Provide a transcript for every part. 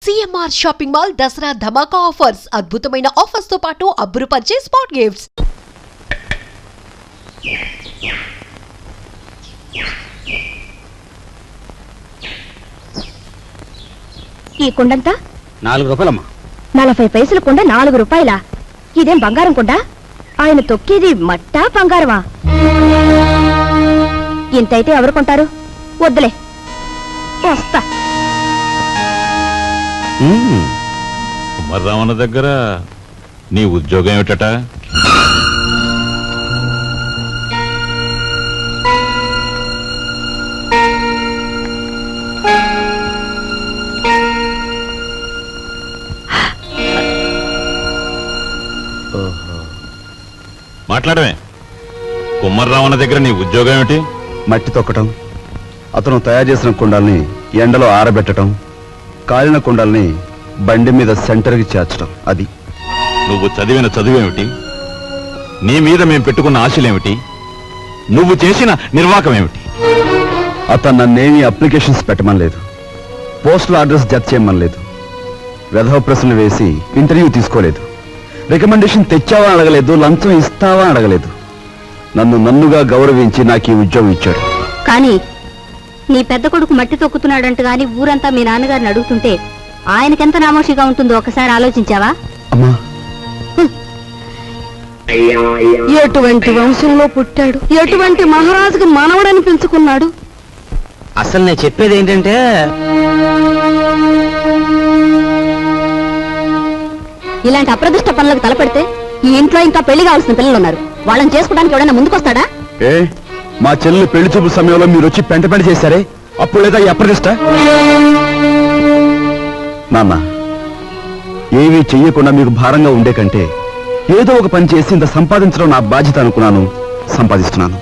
CMR shopping mall Dasara ధమాకా offers అద్భుతమైన offers తో పాటు అబ్బురుపరిచే స్పాట్ గిఫ్ట్స్. ఈ కుండంతా 4 రూపాయలమ్మా. 40 పైసలు కుండ 4 రూపాయలా? ఇదేం బంగారం కుండ? ఆయన తొక్కేది మట్టా బంగారమా? ఇంతైతే ఎవరు కొంటారు? వద్దులే, వస్తా. కుమారరామన్న దగ్గర నీ ఉద్యోగం ఏమిటట? మాట్లాడమే. కుమారరామన్న దగ్గర నీ ఉద్యోగం ఏమిటి? మట్టి తొక్కటం, అతను తయారు చేసిన కుండల్ని ఎండలో ఆరబెట్టడం, కాలిన కుండల్ని బండి మీద సెంటర్కి చేర్చడం. అది. నువ్వు చదివిన చదువేమిటి? నీ మీద మేము పెట్టుకున్న ఆశలేమిటి? నువ్వు చేసిన నిర్వాకం ఏమిటి? అతను నన్నేమీ అప్లికేషన్స్ పెట్టమనలేదు, పోస్టల్ అడ్రస్ జత చేయమనలేదు, వెధవ ప్రశ్నలు వేసి ఇంటర్వ్యూ తీసుకోలేదు, రికమెండేషన్ తెచ్చావా అడగలేదు, లంచం ఇస్తావా అడగలేదు. నన్నుగా గౌరవించి నాకు ఈ ఉద్యోగం ఇచ్చాడు. కానీ నీ పెద్ద కొడుకు మట్టి తొక్కుతున్నాడంట గాని ఊరంతా మీ నాన్నగారిని అడుగుతుంటే ఆయనకెంత నామోషిగా ఉంటుందో ఒకసారి ఆలోచించావా? అమ్మా, ఎటువంటి వంశంలో పుట్టాడు, ఎటువంటి మహారాజుకి మనవడని పెంచుకున్నాడు. అసలు నేను చెప్పేది ఏంటంటే, ఇలాంటి అప్రదిష్ట పనులకు తలపెడితే ఈ ఇంట్లో ఇంకా పెళ్లి కావాల్సిన పిల్లలు ఉన్నారు. వాళ్ళని చేసుకోవడానికి ఎవడైనా ముందుకొస్తాడా? ఏ మా చెల్లెలు పెళ్లి చూపు సమయంలో మీరు వచ్చి పెంట చేశారే, అప్పుడు లేదా ఈ అప్రదిష్ట? నాన్న, ఏమీ చెయ్యకుండా మీకు భారంగా ఉండే కంటే ఏదో ఒక పని చేసి ఇంత సంపాదించడం నా బాధ్యత అనుకున్నాను, సంపాదిస్తున్నాను.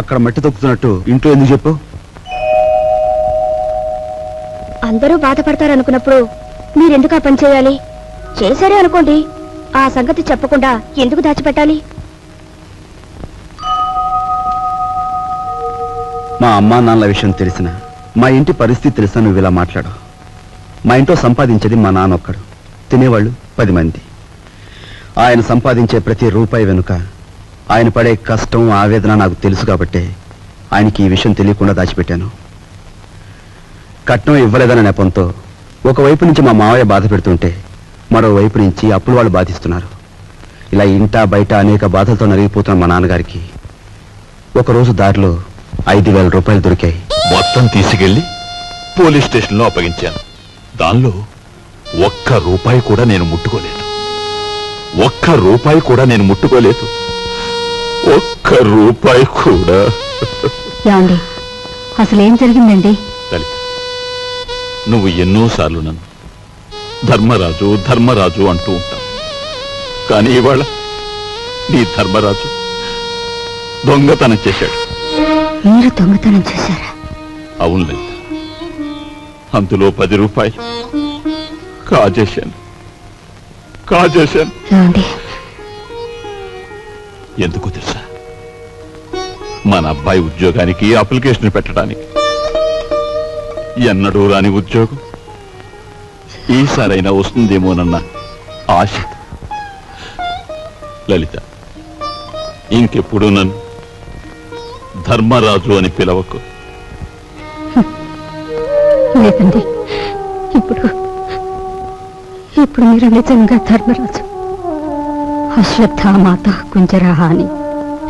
అక్కడ మట్టి తొక్కుతున్నట్టు ఇంట్లో ఎందుకు చెప్పు? అందరూ బాధపడతారనుకున్నప్పుడు మీరెందుకు ఆ పని చేయాలి? చేశారే అనుకోండి, ఆ సంగతి చెప్పకుండా ఎందుకు దాచిపెట్టాలి? మా అమ్మా నాన్నల విషయం తెలిసిన, మా ఇంటి పరిస్థితి తెలిసిన నువ్వు ఇలా మాట్లాడు. మా ఇంట్లో సంపాదించేది మా నాన్న ఒక్కడు, తినేవాళ్ళు 10 మంది. ఆయన సంపాదించే ప్రతి రూపాయి వెనుక ఆయన పడే కష్టం, ఆవేదన నాకు తెలుసు కాబట్టి ఆయనకి ఈ విషయం తెలియకుండా దాచిపెట్టాను. కట్నం ఇవ్వలేదన్న నెపంతో ఒకవైపు నుంచి మా మావయ్య బాధ పెడుతుంటే మరోవైపు నుంచి అప్పులు వాళ్ళు బాధిస్తున్నారు. ఇలా ఇంటా బయట అనేక బాధలతో నలిగిపోతున్న మా నాన్నగారికి ఒకరోజు దారిలో 5,000 రూపాయలు దొరికాయి. మొత్తం తీసుకెళ్లి పోలీస్ స్టేషన్లో అప్పగించాను. దానిలో ₹1 కూడా నేను ముట్టుకోలేదు. ₹1 కూడా నేను ముట్టుకోలేదు. ₹1 కూడా. అసలేం జరిగిందండి? లలిత, నువ్వు ఎన్నోసార్లు నన్ను ధర్మరాజు ధర్మరాజు అంటూ ఉంటావు. కానీ ఇవాళ నీ ధర్మరాజు దొంగతనం చేశాడు. మీరు దొంగతనం చేశారా? అవును లలిత, అందులో ₹10 కాజేశాను. ఎందుకు తెలుసా? మన అబ్బాయి ఉద్యోగానికి అప్లికేషన్ పెట్టడానికి. ఎన్నడూ రాని ఉద్యోగం ఈసారైనా వస్తుందేమోనన్న ఆశ. లలిత, ఇంకెప్పుడు నన్ను ధర్మరాజు అని పిలవకు. లేదండి, ఇప్పుడు మీరు నిజంగా ధర్మరాజు. అశ్వత్థామాత కుంజరాహ అని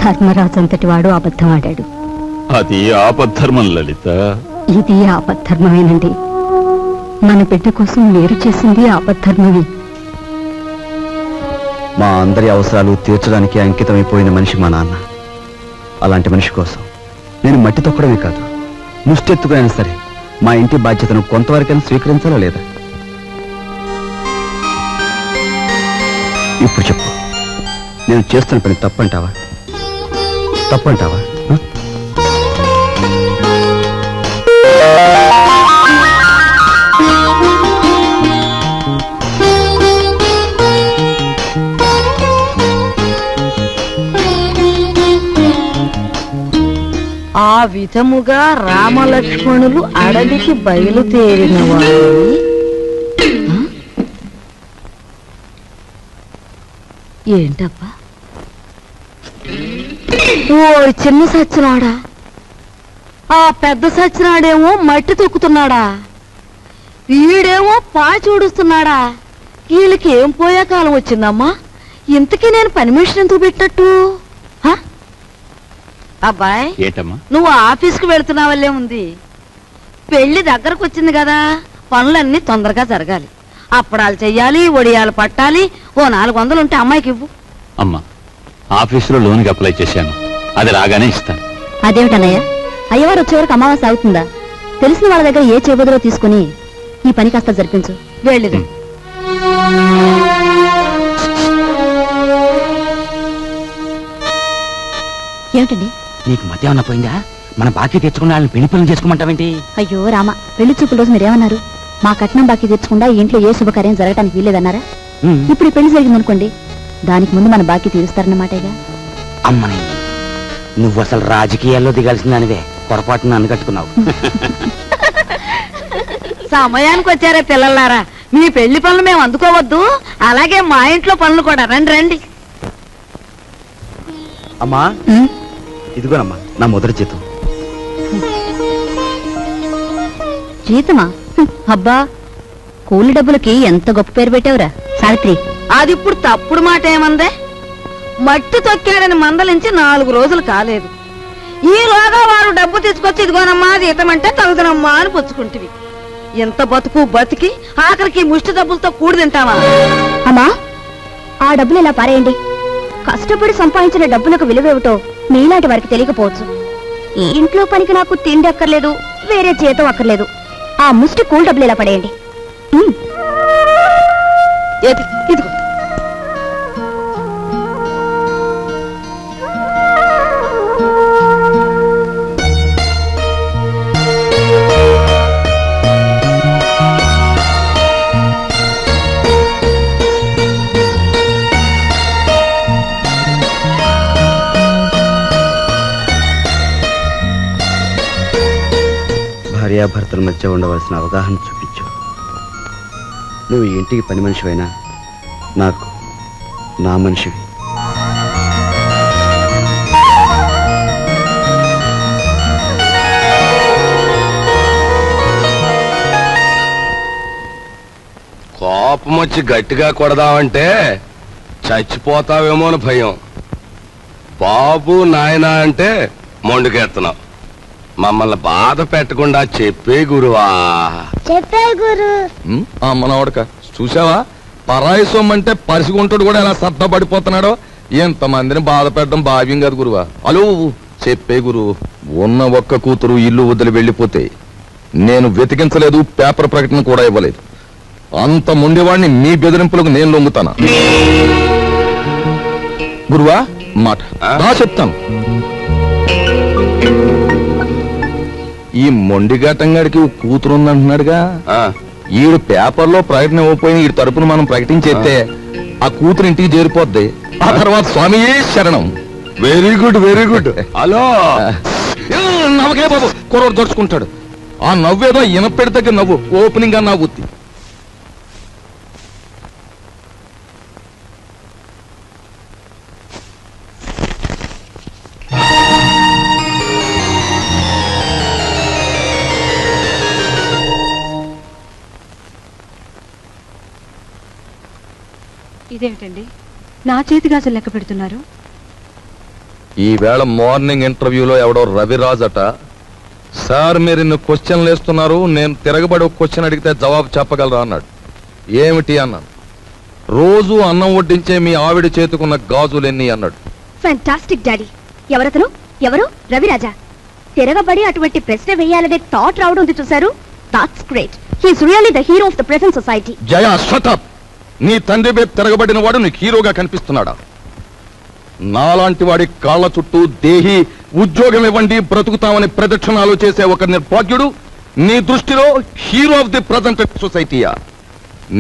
ధర్మరాజు అంతటి వాడు అబద్ధం ఆడాడు. అది ఆపద్ధర్మం లలిత. ఇది ఆపద్ధర్మమేనండి. మన బిడ్డ కోసం వేరు చేసింది ఆపద్ధర్మమే. మా అందరి అవసరాలు తీర్చడానికి అంకితమైపోయిన మనిషి మా నాన్న. అలాంటి మనిషి కోసం నేను మట్టి తొక్కడమే కాదు, ముష్టెత్తుకైనా సరే మా ఇంటి బాధ్యతను కొంతవరకైనా స్వీకరించాలా లేదా? ఇప్పుడు చెప్పు, నేను చేస్తున్న పని తప్పంటావా? ఆ విధముగా రామలక్ష్మణులు అడవికి బయలుదేరిన వారు ఏంటబ్బా? ఓ చిన్న సచ్చినాడా, ఆ పెద్ద సచ్చినాడేమో మట్టి తొక్కుతున్నాడా, వీడేమో పాచి ఊడుస్తున్నాడా. వీళ్ళకి ఏం పోయే కాలం వచ్చిందమ్మా? ఇంతకీ నేను పని మనిషిని ఎందుకు పెట్టట్టు? అబ్బాయి, ఏటమ్మా? నువ్వు ఆఫీస్కి వెళుతున్నావల్లే ఉంది. పెళ్లి దగ్గరకు వచ్చింది కదా, పనులన్నీ తొందరగా జరగాలి. అప్పడాలు చెయ్యాలి, వడియాలు పట్టాలి. ఓ 400 ఉంటే అమ్మాయికి ఇవ్వు. అమ్మా, ఆఫీసులో లోన్కి అప్లై చేశాను, అది రాగానే ఇస్తాను. అదేమిటన్నయ్య, అయ్యవారు వచ్చే వరకు అమావాస్య అవుతుందా? తెలిసిన వాళ్ళ దగ్గర ఏ చేబదులో తీసుకుని ఈ పని కాస్త జరిపించు. వెళ్ళిదు. ఏమిటండి? నీకు మధ్య ఏమన్నా పోయిందా? మన బాకీ తెచ్చుకున్న వాళ్ళని పెళ్లి పనులు చేసుకోమంటావేంటి? అయ్యో రామ, పెళ్లి చూపుల రోజు మీరేమన్నారు? మా కట్నం బాకీ తెచ్చకుండా ఇంట్లో ఏ శుభకార్యం జరగటానికి వీల్లేదన్నారా? ఇప్పుడు ఈ పెళ్లి జరిగిందనుకోండి, దానికి ముందు మన బాకీ తీరుస్తారన్నమాటేగా. అమ్మని, నువ్వు అసలు రాజకీయాల్లో దిగాల్సిన దానివే, పొరపాటున నన్ను కట్టుకున్నావు. సమయానికి వచ్చారే పిల్లలారా, మీ పెళ్లి పనులు మేము అందుకోవద్దు. అలాగే మా ఇంట్లో పనులు కూడా. రండి రండి. అమ్మా, ఇదిగోనమ్మా నా మొదటి జీతం. జీతమా? అబ్బా, కూలి డబ్బులకి ఎంత గొప్ప పేరు పెట్టావురా సావిత్రి. అది ఇప్పుడు తప్పుడు మాట ఏమందే? మట్టి తొక్కాడని మందలించి 4 రోజులు కాలేదు. ఈలోగా వారు డబ్బు తీసుకొచ్చి ఇదిగోనమ్మా జీతం అంటే తగుదనమ్మా అని పుచ్చుకుంటివి. ఎంత బతుకు బతికి ఆఖరికి ముష్టి డబ్బులతో కూడి తింటావా? అమ్మా, ఆ డబ్బులు ఇలా పారేయండి. కష్టపడి సంపాదించిన డబ్బులకు విలువేమిటో మీలాంటి వారికి తెలియకపోవచ్చు. ఈ ఇంట్లో పనికి నాకు తిండి అక్కర్లేదు, వేరే జీతం అక్కర్లేదు. ఆ ముష్టి కూల్ డబ్బులు ఇలా పడేయండి. ఏది ఇదిగో. భార్యాభర్తల మధ్య ఉండవలసిన అవగాహన చూపించు. నువ్వు ఈ ఇంటికి పని మనిషివైనా నాకు నా మనిషివి. కోపం వచ్చి గట్టిగా కొడదామంటే చచ్చిపోతావేమో అని భయం. బాబు నాయనా అంటే మొండుకెత్తున్నావు. మమ్మల్ని బాధ పెట్టకుండా చెప్పే గురువా. చెప్పే గురు. మనవడక చూసావా, పరాయి సొమ్మంటే పరిసిగుంటాడు కూడా ఎలా సర్దపడిపోతున్నాడో. ఎంతమందిని బాధ పెట్టడం భావ్యం కాదు గురువా. అలో చెప్పే గురు. ఉన్న ఒక్క కూతురు ఇల్లు వదిలి వెళ్ళిపోతే నేను వెతికించలేదు, పేపర్ ప్రకటన కూడా ఇవ్వలేదు. అంత ముండేవాడిని మీ బెదిరింపులకు నేను లొంగుతానా? గురువా మాట చెప్తాను. ఈ మొండిఘాటంగాడికి కూతురుందంటున్నాడుగా, ఈడు పేపర్లో ప్రకటన ఇవ్వకపోయిన ఈ తరపున మనం ప్రకటించేస్తే ఆ కూతురు ఇంటికి చేరిపోద్ది. ఆ తర్వాత స్వామియే శరణం. Very good very good. Hello నవ్వకే బాబు, కుర్రోడు దొరుచుకుంటాడు. ఆ నవ్వేదో ఇనపెడి దగ్గర నవ్వు, ఓపెనింగ్ గా నవ్వుద్ది. ఇదేమిటండి, నా చేతి గాజులు లెక్క పెడుతున్నారు? ఈవేళ మార్నింగ్ ఇంటర్వ్యూలో ఎవడో రవిరాజ్ అట, సార్ మీరు ఇన్ని క్వశ్చన్లు వేస్తున్నారు, నేను తిరగబడి ఒక క్వశ్చన్ అడిగితే జవాబు చెప్పగలరా అన్నాడు. ఏమిటి అన్నాను. రోజు అన్నం వడ్డించే మీ ఆవిడ చేతుకున్న గాజులెన్ని అన్నాడు. Fantastic daddy. ఎవరతను? ఎవరు? రవిరాజా. తిరగబడి అటువంటి ప్రశ్న వేయాలనే థాట్ రావడం ఉంది చూశారు. That's great. He is really the hero of the present society. Jaya shut up. నీ తండ్రి వైపు తిరగబడిన వాడు నీకు హీరోగా కనిపిస్తున్నాడా? నాలాంటి వాడి కాళ్ళ చుట్టూ దేహి ఉద్యోగం ఇవ్వండి బ్రతుకుతామని ప్రదక్షిణాలు చేసే ఒక నిర్భాగ్యుడు నీ దృష్టిలో హీరో ఆఫ్ ది ప్రజెంట్ సొసైటీయా?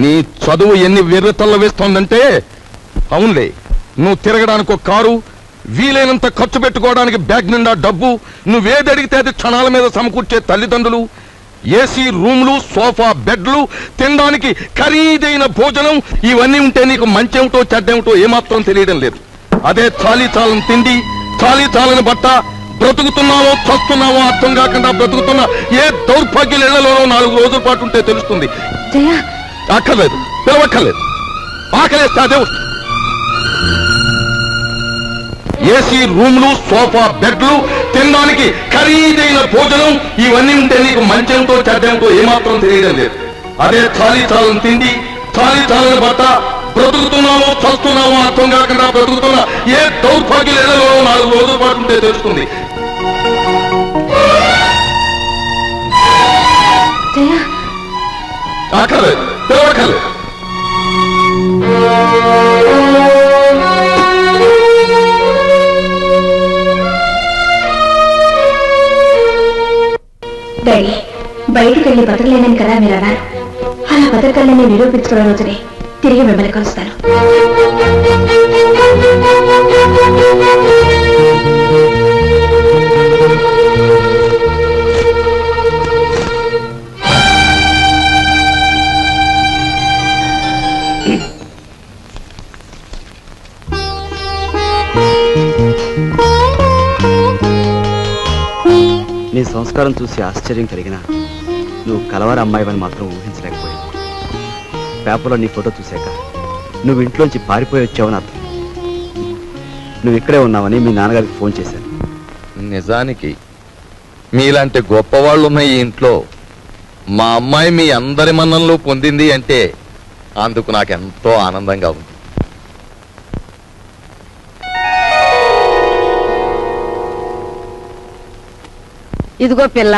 నీ చదువు ఎన్ని వెర్రతల్ల వేస్తోందంటే, అవునులే, నువ్వు తిరగడానికి ఒక కారు, వీలైనంత ఖర్చు పెట్టుకోవడానికి బ్యాగ్ నిండా డబ్బు, నువ్వేది అడిగితే అది క్షణాల మీద సమకూర్చే తల్లిదండ్రులు, ఏసీ రూమ్లు, సోఫా బెడ్లు, తినడానికి ఖరీదైన భోజనం, ఇవన్నీ ఉంటే నీకు మంచేమిటో చెడ్డేమిటో ఏమాత్రం తెలియడం లేదు. అదే చాలీ చాలని తిండి, చాలీ చాలని బట్ట, బ్రతుకుతున్నావో చస్తున్నావో అర్థం కాకుండా బ్రతుకుతున్న ఏ దౌర్భాగ్యుల ఇళ్లలోనో 4 రోజుల పాటు ఉంటే తెలుస్తుంది. అక్కర్లేదు, పిలవక్కర్లేదు. ఆకలేస్తే అదే వస్తుంది. ఏసీ రూమ్లు, సోఫా బెడ్లు, తినడానికి ఖరీదైన భోజనం, ఇవన్నీ ఉంటే నీకు మంచేమిటో చెడ్డేమిటో ఏమాత్రం తెలియడం లేదు. అదే చాలీ చాలని తిండి, చాలీ చాలని బట్ట, బ్రతుకుతున్నావో చస్తున్నావో అర్థం కాకుండా బ్రతుకుతున్న ఏ దౌర్భాగ్యుల ఇళ్లలో 4 రోజుల పాటు ఉంటే తెలుస్తుంది. అక్కర్లేదు, పిలవక్కర్లేదు. డాడీ, బయటికి వెళ్ళి బతకలేనని కదా మీరు అన్నారు. అలా బతకలేని నిరూపించుకున్న రోజునే తిరిగి మిమ్మల్ని కలుస్తాను. నీ సంస్కారం చూసి ఆశ్చర్యం కలిగినా నువ్వు కలవారి అమ్మాయివని మాత్రం ఊహించలేకపోయావు. పేపర్లో నీ ఫోటో చూశాక నువ్వు ఇంట్లోంచి పారిపోయి వచ్చావని అర్థం. నువ్వు ఇక్కడే ఉన్నావని మీ నాన్నగారికి ఫోన్ చేశాను. నిజానికి మీలాంటి గొప్పవాళ్ళు ఉన్న ఈ ఇంట్లో మా అమ్మాయి మీ అందరి మన్ననలు పొందింది అంటే అందుకు నాకెంతో ఆనందంగా ఉంది. ఇదిగో పిల్ల,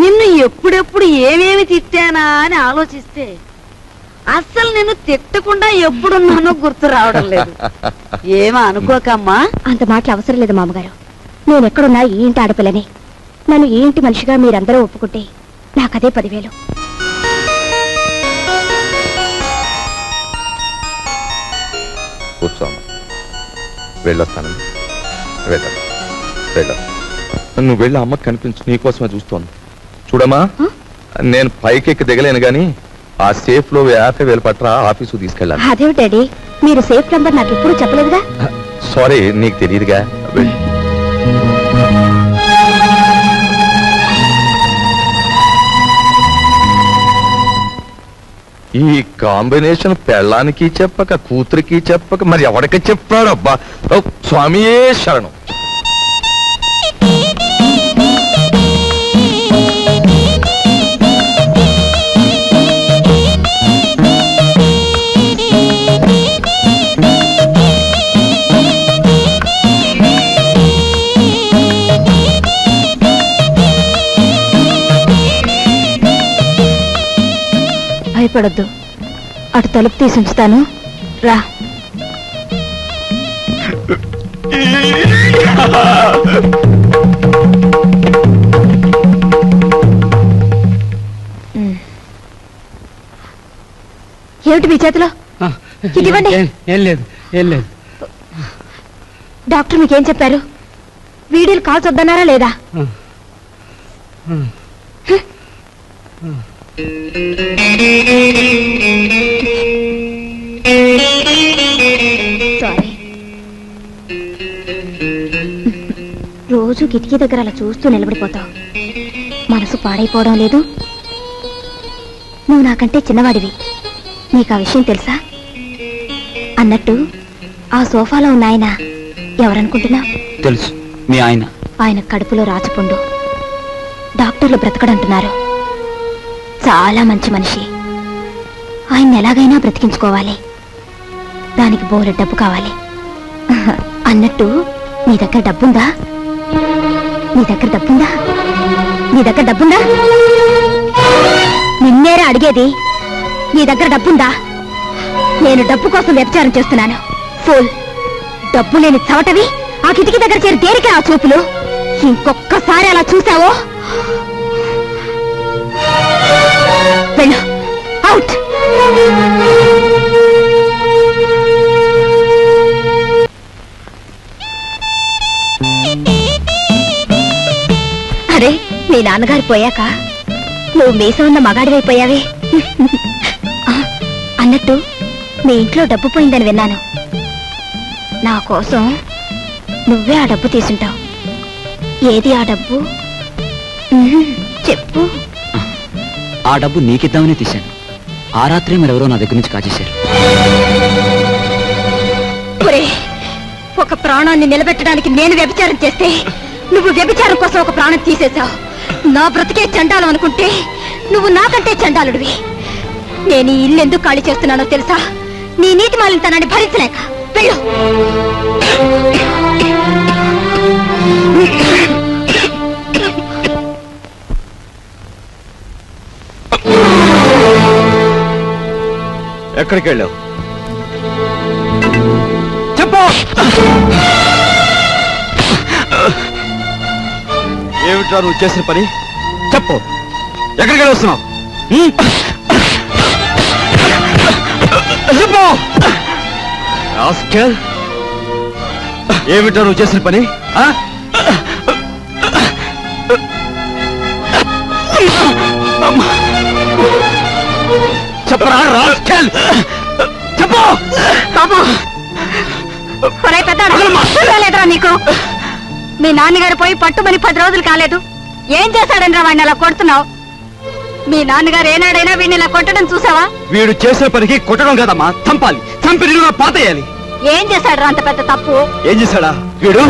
నిన్ను ఎప్పుడెప్పుడు ఏమేమి తిట్టానా అని ఆలోచిస్తే అస్సలు నిన్ను తిట్టకుండా ఎప్పుడున్నానో గుర్తు రావడం లేదు. ఏమో అనుకోకమ్మా. అంత మాటలు అవసరం లేదు మామగారు. నేను ఎక్కడున్నా ఈ ఇంటి ఆడపిల్లని. నన్ను ఈ ఇంటి మనిషిగా మీరందరూ ఒప్పుకుంటే నాకదే 10,000. కూర్చోమ్మా, వెళ్ళొస్తాను. నువ్వు వెళ్ళి అమ్మకి కనిపించు, నీకోసమే చూస్తోంది. చూడమ్మా, నేను పైకెక్కి దిగలేను గాని ఆ సేఫ్ లో 50,000 పట్రా ఆఫీసు తీసుకెళ్ళాలి. అదేవి డాడీ, మీరు సేఫ్ నంబర్ నాకు ఎప్పుడు చెప్పలేదుగా. సారీ, నీకు తెలియదుగా. ఈ కాంబినేషన్ పెళ్ళానికి చెప్పక కూతురికి చెప్పక మరి ఎవరికి చెప్పాడు? అబ్బా, స్వామియే శరణం. భయపడొద్దు, అటు తలుపు తీసి ఉంచుతాను, రా. ఏమిటి మీ చేతిలో? ఇదివ్వండి. ఏం లేదు. డాక్టర్ మీకేం చెప్పారు? వీడియోలు కాల్స్ వద్దన్నారా లేదా? సారీ. రోజు కిటికీ దగ్గర అలా చూస్తూ నిలబడిపోతావు. మనసు పాడైపోవడం లేదు? నువ్వు నాకంటే చిన్నవాడివి, నీకు ఆ విషయం తెలుసా? అన్నట్టు ఆ సోఫాలో ఉన్న ఆయన ఎవరనుకుంటున్నా? తెలుసు, మీ ఆయన. ఆయన కడుపులో రాచపుండు. డాక్టర్లు బ్రతకడంటున్నారు. చాలా మంచి మనిషి. ఆయన్ని ఎలాగైనా బ్రతికించుకోవాలి. దానికి బోలెడు డబ్బు కావాలి. అన్నట్టు నీ దగ్గర డబ్బుందా? నిన్నేరా అడిగేది. నీ దగ్గర డబ్బుందా? నేను డబ్బు కోసం వ్యభిచారం చేస్తున్నాను. ఫూల్. డబ్బు లేని చవటవి, ఆ కిటికీ దగ్గర చేరి దేనికే ఆ చూపులు? ఇంకొక్కసారి అలా చూసావో వెళ్ళు, అవుట్. అరే, మీ నాన్నగారు పోయాక నువ్వు మీసం ఉన్న మగాడివైపోయావే. అన్నట్టు మీ ఇంట్లో డబ్బు పోయిందని విన్నాను. నా కోసం నువ్వే ఆ డబ్బు తీసుంటావు. ఏది ఆ డబ్బు? చెప్పు. ఆ డబ్బు నీకిద్దామని తీశాను. ఆ రాత్రే మరెవరో నా దగ్గర నుంచి కాజేశారు. ఒక ప్రాణాన్ని నిలబెట్టడానికి నేను వ్యభిచారం చేస్తే నువ్వు వ్యభిచారం కోసం ఒక ప్రాణం తీసేశావు. నా బ్రతికే చండాలం అనుకుంటే నువ్వు నాకంటే చండాలుడివి. నేను ఈ ఇల్లు ఎందుకు ఖాళీ చేస్తున్నానో తెలుసా? నీ నీతి మాలినతనాన్ని భరించలేక. వెళ్ళు. ఎక్కడికి వెళ్ళావు? చెప్పు. ఏమిట్రా నువ్వు చేసిన పని? చెప్పు, ఎక్కడికి వెళ్ళి వస్తున్నావు? చెప్పు. ఏమిట్రా నువ్వు చేసిన పని? చెప్పరా రాస్కెల్, చెప్పు. బాబు, పెద్దలేదురా నీకు? మీ నాన్నగారు పోయి పట్టుమని 10 రోజులు కాలేదు. ఏం చేశాడని వాడిని అలా కొడుతున్నావు? మీ నాన్నగారు ఏనాడైనా వీడిని ఇలా కొట్టడం చూసావా? వీడు చేసిన పనికి కొట్టడం కదమ్మా, చంపాలి. చంపి నిలువుగా పాతేయాలి. ఏం చేశాడు అంత పెద్ద తప్పు? ఏం చేశాడా వీడు?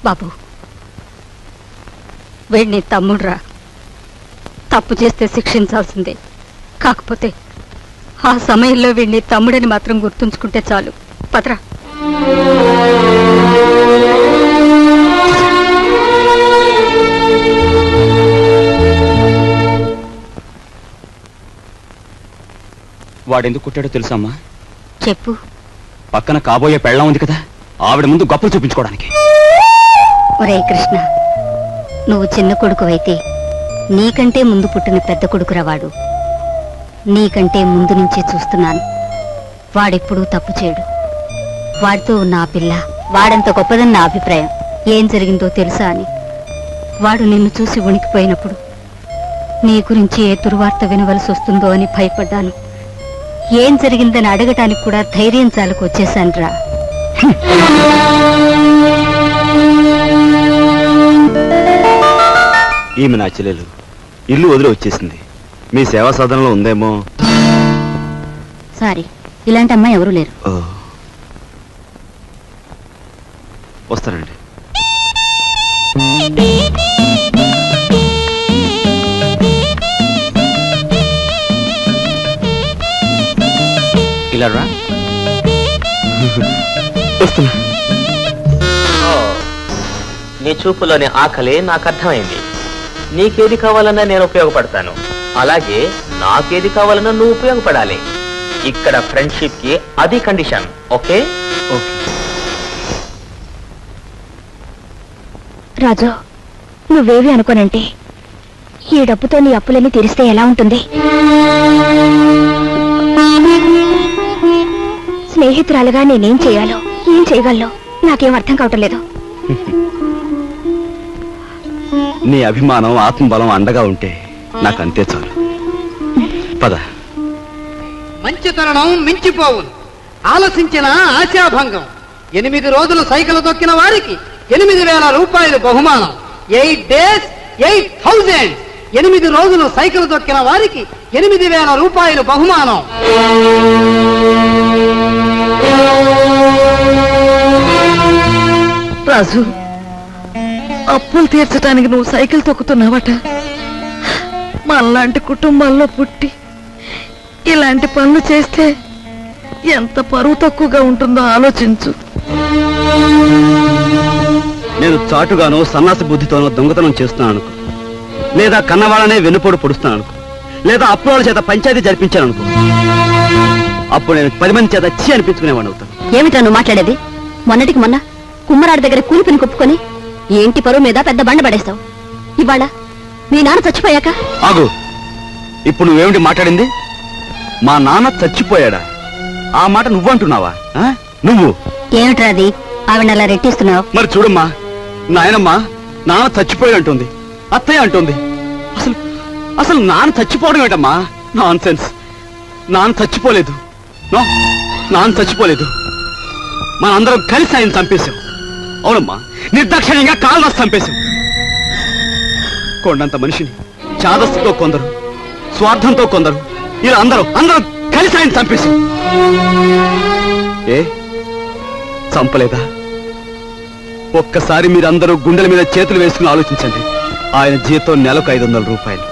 బాబు, వీడిని తమ్ముడురా. తప్పు చేస్తే శిక్షించాల్సిందే. కాకపోతే ఆ సమయంలో వీడిని తమ్ముడని మాత్రం గుర్తుంచుకుంటే చాలు. పదరా. వాడెందుకు కుట్టాడో తెలుసా అమ్మా? చెప్పు. పక్కన కాబోయే పెళ్ళం ఉంది కదా, ఆవిడ ముందు గొప్పలు చూపించుకోవడానికి. ఒరే కృష్ణ, నువ్వు చిన్న కొడుకువైతే నీకంటే ముందు పుట్టిన పెద్ద కొడుకురా వాడు. నీకంటే ముందు నుంచే చూస్తున్నాను. వాడెప్పుడూ తప్పు చేయడు. వాడితో ఉన్న ఆ పిల్ల వాడంత గొప్పదని నా అభిప్రాయం. ఏం జరిగిందో తెలుసా అని వాడు నిన్ను చూసి వణికిపోయినప్పుడు నీ గురించి ఏ దుర్వార్త వినవలసి వస్తుందో అని భయపడ్డాను. ఏం జరిగిందని అడగటానికి కూడా ధైర్యం చాలకు వచ్చేశానురా. ఈమె నా చెల్లెలు ఇల్లు వదిలి వచ్చేసింది. మీ సేవా సాధనలో ఉందేమో. సారీ, ఇలాంటి అమ్మాయి ఎవరూ లేరు. వస్తానండి. ఇలా రా. వస్తున్నా. నీ చూపులోని ఆకలి నాకు అర్థమైంది. నీకేది కావాలన్నా నేను ఉపయోగపడతాను, అలాగే నాకేది కావాలన్నా నువ్వు ఉపయోగపడాలి. ఇక్కడ ఫ్రెండ్షిప్ కి అది కండిషన్. ఓకే? రాజు, నువ్వేవి అనుకోనంటే ఈ డబ్బుతో నీ అప్పులన్నీ తీరిస్తే ఎలా ఉంటుంది? స్నేహితురాలుగా నేనేం చేయాలో ఏం చేయగలను నాకేం అర్థం కావటం లేదు. నీ అభిమానం ఆత్మబలం అండగా ఉంటే నాకంతే చాలు. పద. మంచి తరుణం మించిపోవును, ఆలసించిన ఆశాభంగం. 8 రోజులు సైకిల్ తొక్కిన వారికి 8,000 రూపాయలు బహుమానం. 8 days 8,000. 8 రోజులు సైకిల్ తొక్కిన వారికి 8,000 రూపాయలు బహుమానం. రాజు, అప్పులు తీర్చడానికి నువ్వు సైకిల్ తొక్కుతున్నావట. మనలాంటి కుటుంబాల్లో పుట్టి ఇలాంటి పనులు చేస్తే ఎంత పరువు తక్కువగా ఉంటుందో ఆలోచించు. నేను చాటుగానో సన్నాసి బుద్ధితోనో దొంగతనం చేస్తున్నాను అనుకో, లేదా కన్నవాళ్ళనే వెన్నుపోటు పొడుస్తాను అనుకో, లేదా అప్పుల చేత పంచాయతీ జరిపించాను అనుకో, అప్పుడు నేను 10 మంది చేత చీ అనిపించుకునేవాడిని అవుతాను. ఏమిటా నువ్వు మాట్లాడేది? మొన్నటికి మొన్న కుమ్మరాడి దగ్గర కూలిపిని కొప్పుకొని ఈ ఇంటి పరువు మీద పెద్ద బండ పడేస్తావు. ఇవాళ మీ నాన్న చచ్చిపోయాక ఆగు. ఇప్పుడు నువ్వేమిటి మాట్లాడింది? మా నాన్న చచ్చిపోయాడా? ఆ మాట నువ్వంటున్నావా? నువ్వు ఏమిట్రా అది? ఆవిడ అలా రెట్టిస్తున్నావు. మరి చూడమ్మా, నాయనమ్మా నాన్న చచ్చిపోయాడు అంటుంది, అత్తయ్య అంటుంది. అసలు అసలు నాన్న చచ్చిపోవడం ఏంటమ్మా? Non sense. నాన్న చచ్చిపోలేదు. నాన్న చచ్చిపోలేదు. మనందరం కలిసి ఆయన చంపేశాం. అవునమ్మా, నిర్దాక్షిణ్యంగా కాలు రాసి చంపేశాం. కొండంత మనిషిని చాదస్తుతో కొందరు, స్వార్థంతో కొందరు, ఇలా అందరూ కలిసి ఆయన చంపేశాం. ఏ చంపలేదా? ఒక్కసారి మీరందరూ గుండెల మీద చేతులు వేసుకుని ఆలోచించండి. ఆయన జీతం నెలకు 500 రూపాయలు,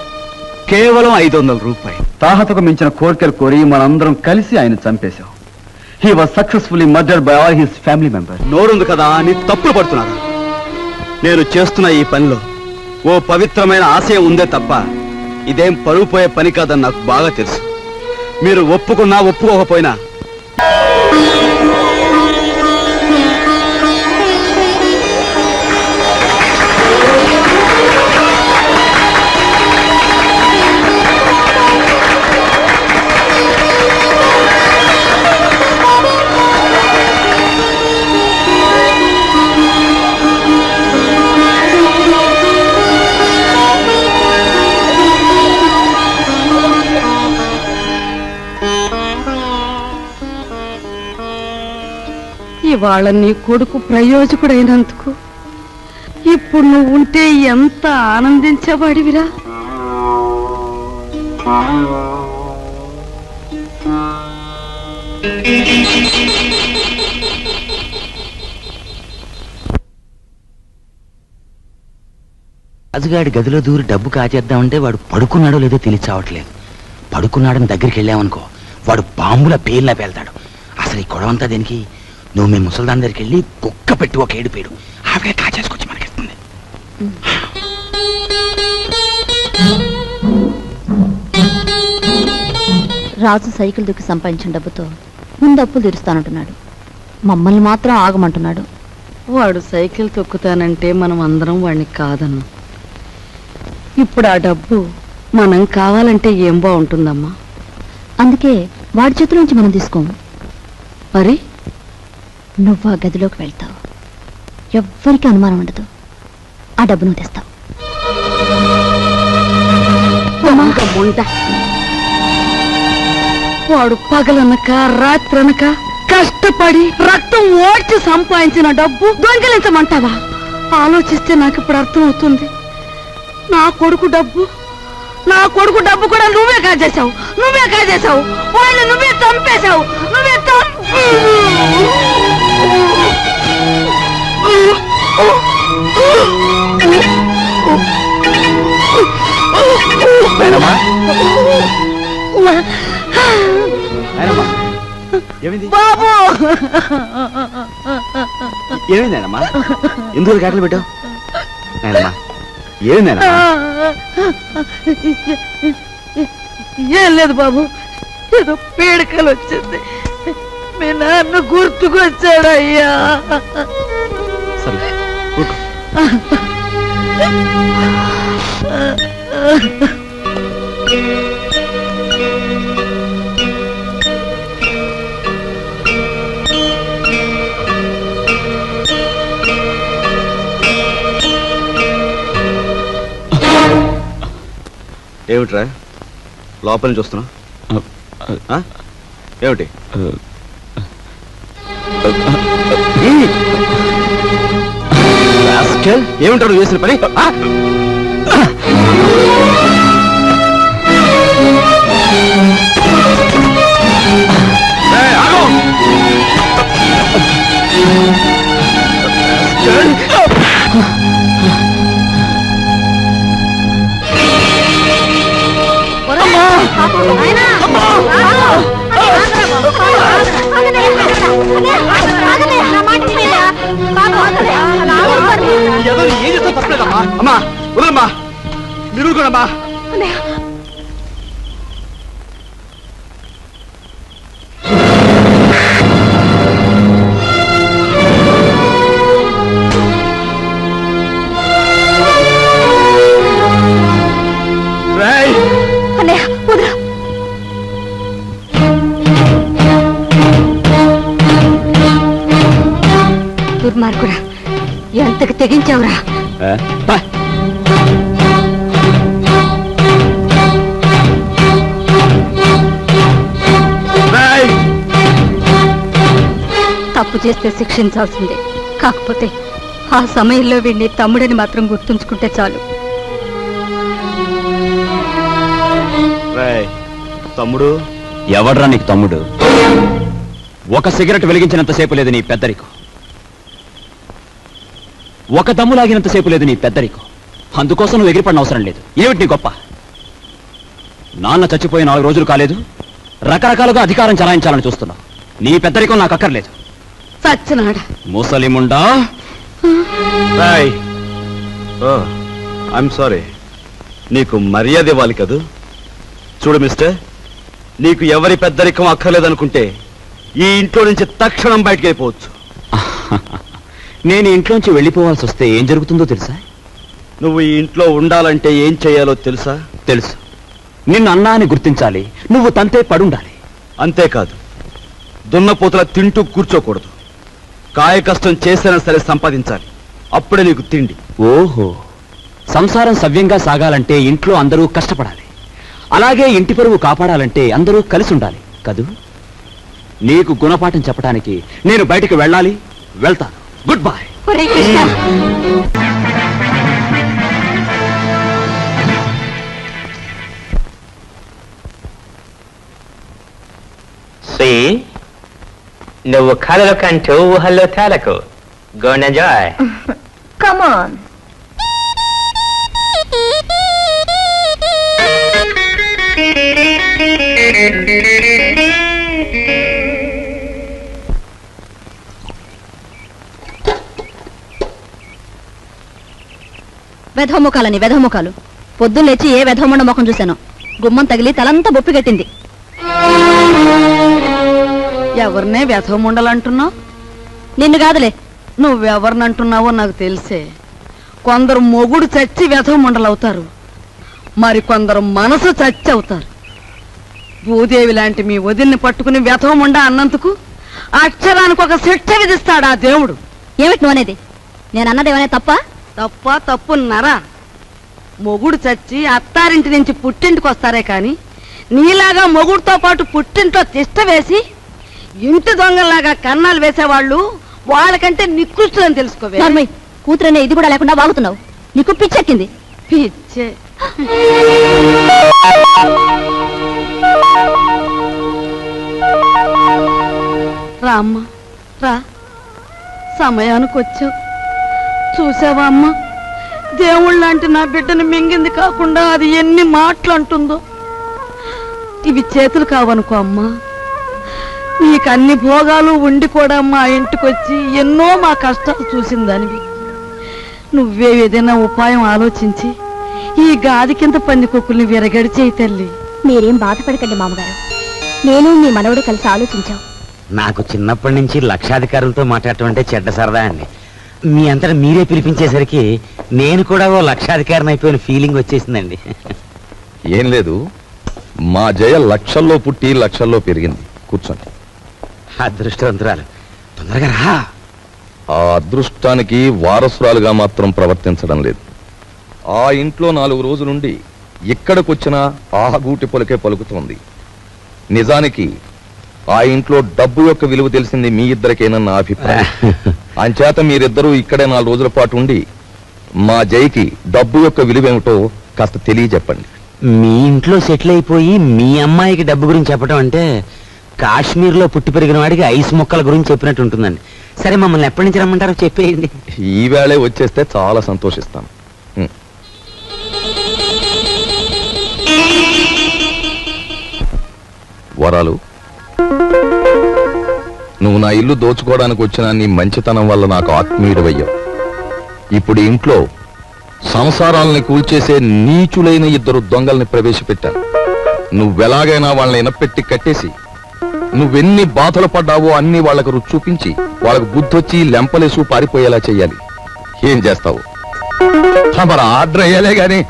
కేవలం 500 రూపాయలు. తాహతకు మించిన కోరికలు కోరి మనందరం కలిసి ఆయన చంపేశాం. He was successfully murdered by all his family members. నోరుంది కదా అని తప్పులు పడుతున్నారు. నేను చేస్తున్న ఈ పనిలో ఓ పవిత్రమైన ఆశయం ఉందే తప్ప ఇదేం పరువు పోయే పని కాదని నాకు బాగా తెలుసు. మీరు ఒప్పుకున్నా ఒప్పుకోకపోయినా ఇవాళ నీ కొడుకు ప్రయోజకుడైనందుకు ఇప్పుడు నువ్వు ఉంటే ఎంత ఆనందించబడివిరా. రాజుగాడి గదిలో దూరి డబ్బు కాచేద్దామంటే వాడు పడుకున్నాడో లేదో తెలియచావట్లేదు. పడుకున్నాడని దగ్గరికి వెళ్ళామనుకో, వాడు బాంబుల పేర్లా పేల్తాడు. అసలు ఈ గొడవంతా దేనికి? నువ్వు మీ ముసల్దాన్ దగ్గరికి వెళ్ళి కుక్క పెట్టి ఒక ఏడుపేడు, ఆవిడే కాచేసుకొచ్చి మనకిస్తుంది. రాజు సైకిల్ దుక్కి సంపాదించిన డబ్బుతో ముందు అప్పులు తీరుస్తానంటున్నాడు. మమ్మల్ని మాత్రం ఆగమంటున్నాడు. వాడు సైకిల్ తొక్కుతానంటే మనం అందరం వాడిని కాదన్ను. ఇప్పుడు ఆ డబ్బు మనం కావాలంటే ఏం బాగుంటుందమ్మా? అందుకే వాడి చేతుల నుంచి మనం తీసుకోము. మరి నువ్వు ఆ గదిలోకి వెళ్తావు, ఎవ్వరికి అనుమానం ఉండదు. ఆ డబ్బు నువ్వు తెస్తావు. వాడు పగలనక రాత్రనక కష్టపడి రక్తం ఓడ్చి సంపాదించిన డబ్బు దొంగిలించమంటావా? ఆలోచిస్తే నాకు ఇప్పుడు అర్థం అవుతుంది. నా కొడుకు డబ్బు కూడా నువ్వే కాజేశావు. వాళ్ళు నువ్వే చంపేశావు. బాబు ఏమైందమ్మా? ఎందుకు కేకలు పెట్టావు? ఏమైందమ్మా? ఏం లేదు బాబు, ఏదో పీడకలు వచ్చింది. మీ నాన్న గుర్తుకొచ్చాడయ్యా. సరే ఏమిట్రా లోపల నుంచి వస్తున్నా? ఏమిటి ఏమిటారు చేసిన పని? అమ్మా వదలమ్మా. వస్తానమ్మా. అన్నయ్య వదరా. దుర్మార్గుడా, ఎంతకు తెగించావురా? తప్పు చేస్తే శిక్షించాల్సిందే. కాకపోతే ఆ సమయంలో వీడిని తమ్ముడని మాత్రం గుర్తుంచుకుంటే చాలు. తమ్ముడు ఎవడ్రా నీకు తమ్ముడు? ఒక సిగరెట్ వెలిగించినంతసేపు లేదు నీ పెద్దరికం, ఒక దమ్ము లాగినంతసేపు లేదు నీ పెద్దరికం. అందుకోసం నువ్వు ఎగిరిపడిన అవసరం లేదు. ఏమిటి నీ గొప్ప? నాన్న చచ్చిపోయి 4 రోజులు కాలేదు, రకరకాలుగా అధికారం చలాయించాలని చూస్తున్నావు. నీ పెద్దరికం నాకు అక్కర్లేదు. సచ్చినాడా ముసలిముండా. ఐఎమ్ సారీ, నీకు మర్యాద ఇవ్వాలి కదూ. చూడు మిస్టర్, నీకు ఎవరి పెద్దరికం అక్కర్లేదనుకుంటే ఈ ఇంట్లో నుంచి తక్షణం బయటకు వెళ్ళిపోవచ్చు. నేను ఇంట్లోంచి వెళ్ళిపోవాల్సి వస్తే ఏం జరుగుతుందో తెలుసా? నువ్వు ఈ ఇంట్లో ఉండాలంటే ఏం చేయాలో తెలుసా? తెలుసు. నిన్ను అన్నా అని గుర్తించాలి, నువ్వు తంతే పడుండాలి. అంతేకాదు, దున్నపోతులా తింటూ కూర్చోకూడదు. కాయ కష్టం చేసినా సరే సంపాదించాలి, అప్పుడే నీకు తిండి. ఓహో, సంసారం సవ్యంగా సాగాలంటే ఇంట్లో అందరూ కష్టపడాలి, అలాగే ఇంటి పరువు కాపాడాలంటే అందరూ కలిసి ఉండాలి కదూ. నీకు గుణపాఠం చెప్పడానికి నేను బయటికి వెళ్ళాలి, వెళ్తాను. Goodbye. నువ్వు కళలు కంటూ ఊహల్లో తేలకు. Go and enjoy. Come on. వెధముఖాలని వెధముఖాలు. పొద్దున్నేచి ఏ వెధముండ ముఖం చూశాను. గుమ్మం తగిలి తలంతా బొప్పి కట్టింది. ఎవరినే వ్యథముండలంటున్నావు? నిన్ను కాదులే. నువ్వెవరినంటున్నావో నాకు తెలిసే. కొందరు మొగుడు చచ్చి వ్యథముండలవుతారు, మరి కొందరు మనసు చచ్చి అవుతారు. భూదేవి లాంటి మీ వదిన్ని పట్టుకుని వ్యథముండ అన్నందుకు అక్షరానికి ఒక శిక్ష విధిస్తాడా దేవుడు. ఏమిటి నువ్వు అనేది? నేను అన్నదేమనే తప్ప? తప్ప తప్పున్నారా? మొగుడు చచ్చి అత్తారింటి నుంచి పుట్టింటికి వస్తారే కాని నీలాగా మొగుడుతో పాటు పుట్టింట్లో తిష్ట వేసి ఇంటి దొంగల్లాగా కన్నాలు వేసేవాళ్ళు వాళ్ళకంటే నికృష్టులని తెలుసుకోవే. కూతురనే ఇది కూడా లేకుండా వాగుతున్నావు. నీకు పిచ్చెక్కింది. పిచ్చే. రామ్మ రా, సమయానికి వచ్చావు. చూసావా అమ్మ, దేవుళ్ళంటే నా బిడ్డను మింగింది కాకుండా అది ఎన్ని మాటలు అంటుందో. ఇవి చేతులు కావనుకో అమ్మా, నీకు అన్ని భోగాలు ఉండి కూడా మా ఇంటికొచ్చి ఎన్నో మా కష్టాలు చూసిందానివి. నువ్వే ఏదైనా ఉపాయం ఆలోచించి ఈ గాది కింద పందికొక్కుల్ని విరగడిచేయి తల్లి. మీరేం బాధపడకండి మామగారు, నేను మీ మనవడు కలిసి ఆలోచించాం. నాకు చిన్నప్పటి నుంచి లక్షాధికారులతో మాట్లాడటం అంటే చెడ్డ సరదా అండి. మీ అంతటా మీరే పిలిపించేసరికి నేను కూడా ఓ లక్షాధికారిని అయిపోయిన ఫీలింగ్ వచ్చేసిందండి. ఏం లేదు, మా జయ లక్షల్లో పుట్టి లక్షల్లో పెరిగింది. కూర్చోండి. అదృష్టవంతురాలు, తొందరగా రా. ఆ అదృష్టానికి వారసురాలుగా మాత్రం ప్రవర్తించడం లేదు. ఆ ఇంట్లో 4 రోజులుండి ఇక్కడికొచ్చినా ఆహగూటి పలుకే పలుకుతోంది. నిజానికి ఆ ఇంట్లో డబ్బు యొక్క విలువ తెలిసింది మీ ఇద్దరికేనన్న నా అభిప్రాయం. అంచేత మీరిద్దరూ ఇక్కడే 4 రోజుల పాటు ఉండి మా జైకి డబ్బు యొక్క విలువేమిటో కాస్త తెలియజెప్పండి. మీ ఇంట్లో సెటిల్ అయిపోయి మీ అమ్మాయికి డబ్బు గురించి చెప్పడం అంటే కాశ్మీర్లో పుట్టి పెరిగిన వాడికి ఐస్ మొక్కల గురించి చెప్పినట్టు ఉంటుందండి. సరే, మమ్మల్ని ఎప్పటి నుంచి రమ్మంటారో చెప్పేయండి. ఈవేళే వచ్చేస్తే చాలా సంతోషిస్తాను. వరాలు, నువ్వు నా ఇల్లు దోచుకోవడానికి వచ్చిన నీ మంచితనం వల్ల నాకు ఆత్మీయుడవయ్యావు. ఇప్పుడు ఇంట్లో సంసారాలని కూల్చేసే నీచులైన ఇద్దరు దొంగల్ని ప్రవేశపెట్టాను. నువ్వెలాగైనా వాళ్ళని ఇనపెట్టి కట్టేసి నువ్వెన్ని బాధలు పడ్డావో అన్ని వాళ్లకు రుచి చూపించి వాళ్ళకు బుద్ధొచ్చి లెంపలేసు పారిపోయేలా చెయ్యాలి. ఏం చేస్తావు? మరి ఆర్డర్ అయ్యాలే గాని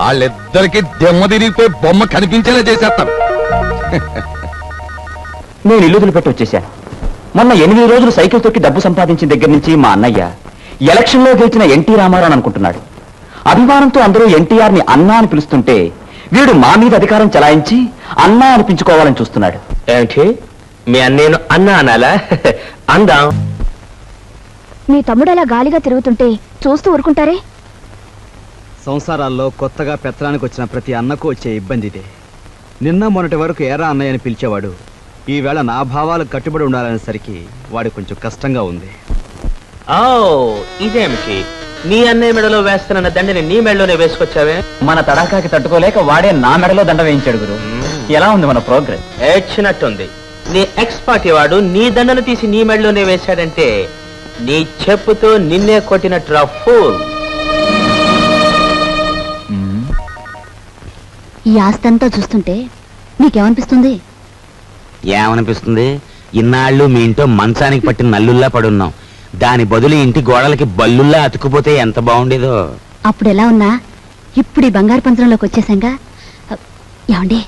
వాళ్ళిద్దరికి దెమ్మ తిరిగిపోయి బొమ్మ కనిపించేలా చేసేస్తాను. నేను ఇల్లు వదిలిపెట్టి వచ్చేశాను. మొన్న 8 రోజులు సైకిల్ తొక్కి డబ్బు సంపాదించిన దగ్గర నుంచి మా అన్నయ్య ఎలక్షన్లో గెలిచిన ఎన్టీ రామారావు అనుకుంటున్నాడు. అభిమానంతో అందరూ ఎన్టీఆర్ ని అన్నా అని పిలుస్తుంటే వీడు మా మీద అధికారం చలాయించి అన్నా అనిపించుకోవాలని చూస్తున్నాడు. ఏమిటి మీ అన్నేను అన్నా అనాలా? అందాం. మీ తమ్ముడు అలా గాలిగా తిరుగుతుంటే చూస్తూ ఊరుకుంటారే? సంసారాల్లో కొత్తగా పెత్తనానికి వచ్చిన ప్రతి అన్నకు వచ్చే ఇబ్బంది ఇదే. నిన్న మొన్నటి వరకు ఏరా అన్నయ్యని పిలిచేవాడు. ఈవేళ నా భావాలకు కట్టుబడి ఉండాలనేసరికి వాడి కొంచెం కష్టంగా ఉంది. ఓ ఇదేమిటి? నీ అన్నయ్య మెడలో వేస్తున్న దండని నీ మెడలోనే వేసుకొచ్చావే? మన తడాకాకి తట్టుకోలేక వాడే నా మెడలో దండ వేయించాడు గురు. ఎలా ఉంది మన ప్రోగ్రెస్? ఏడ్చినట్టుంది. నీ ఎక్స్ పార్టీ వాడు నీ దండను తీసి నీ మెడలోనే వేశాడంటే నీ చెప్పుతో నిన్నే కొట్టినట్టు ఫూల్. ఈ ఆస్తంతా చూస్తుంటే నీకేమనిపిస్తుంది? ఏమనిపిస్తుంది? ఇన్నాళ్ళు మీ ఇంట్లో మంచానికి పట్టిన నల్లుల్లా పడున్నాం. దాని బదులు ఇంటి గోడలకి బల్లుల్లా అతుక్కుపోతే ఎంత బాగుండేదో. అప్పుడు ఎలా ఉన్నా ఇప్పుడు ఈ బంగారు పంజరంలోకి వచ్చేసాంగా. ఏమండి,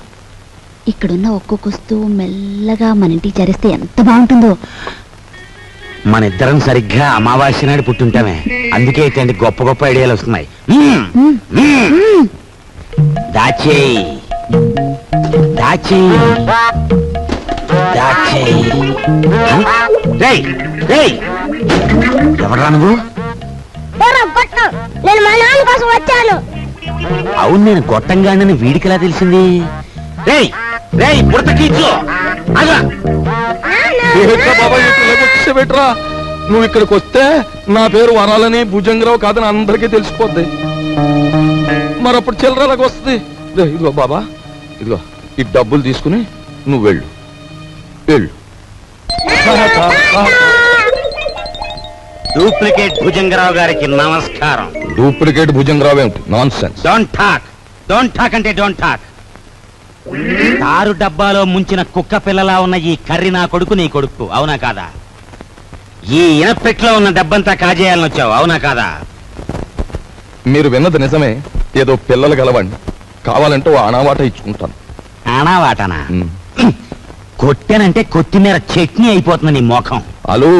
ఇక్కడున్న ఒక్కొక్క వస్తువు మెల్లగా మన ఇంటికి చేరిస్తే ఎంత బాగుంటుందో. మన ఇద్దరం సరిగ్గా అమావాస్య నాడు పుట్టుంటామే. అందుకే ఇట్లాంటి గొప్ప గొప్ప ఐడియాలు వస్తున్నాయి. దాచేయి దాచేయి దాచేయి. ఎవరా నువ్వు? నేను మా నాన్న కోసం వచ్చాను. అవును, నేను గొట్టంగానని వీడికిలా తెలిసింది? పెట్టరా, నువ్వు ఇక్కడికి వస్తే నా పేరు వరాలని భుజంగరావు కాదని అందరికీ తెలిసిపోద్ది. మరప్పుడు చిల్లరలాగా వస్తుంది. ఇదిగో బాబా, ఇదిగో ఈ డబ్బులు తీసుకుని నువ్వు వెళ్ళు వెళ్ళు. డూప్లికేట్ భుజంగరావు గారికి నమస్కారం. డూప్లికేట్ భుజంగరావు ఏమిటి? Non sense. డోంట్ టాక్ అంటే డోంట్ టాక్. తారు డబ్బాలో ముంచిన కుక్క పిల్లలా ఉన్న ఈ కర్రి నా కొడుకు, నీ కొడుకు, అవునా కాదా? ఈ ఇనపెట్లో ఉన్న డబ్బంతా కాజేయాలని వచ్చావు, అవునా కాదా? మీరు విన్నది నిజమే. ఏదో పిల్లలు గలవండి, కావాలంటే ఓ అనావాట ఇచ్చుకుంటాను. అనావాటనా? కొట్టానంటే కొత్తిమీర చట్నీ అయిపోతుంది నీ మోఖం. హలో,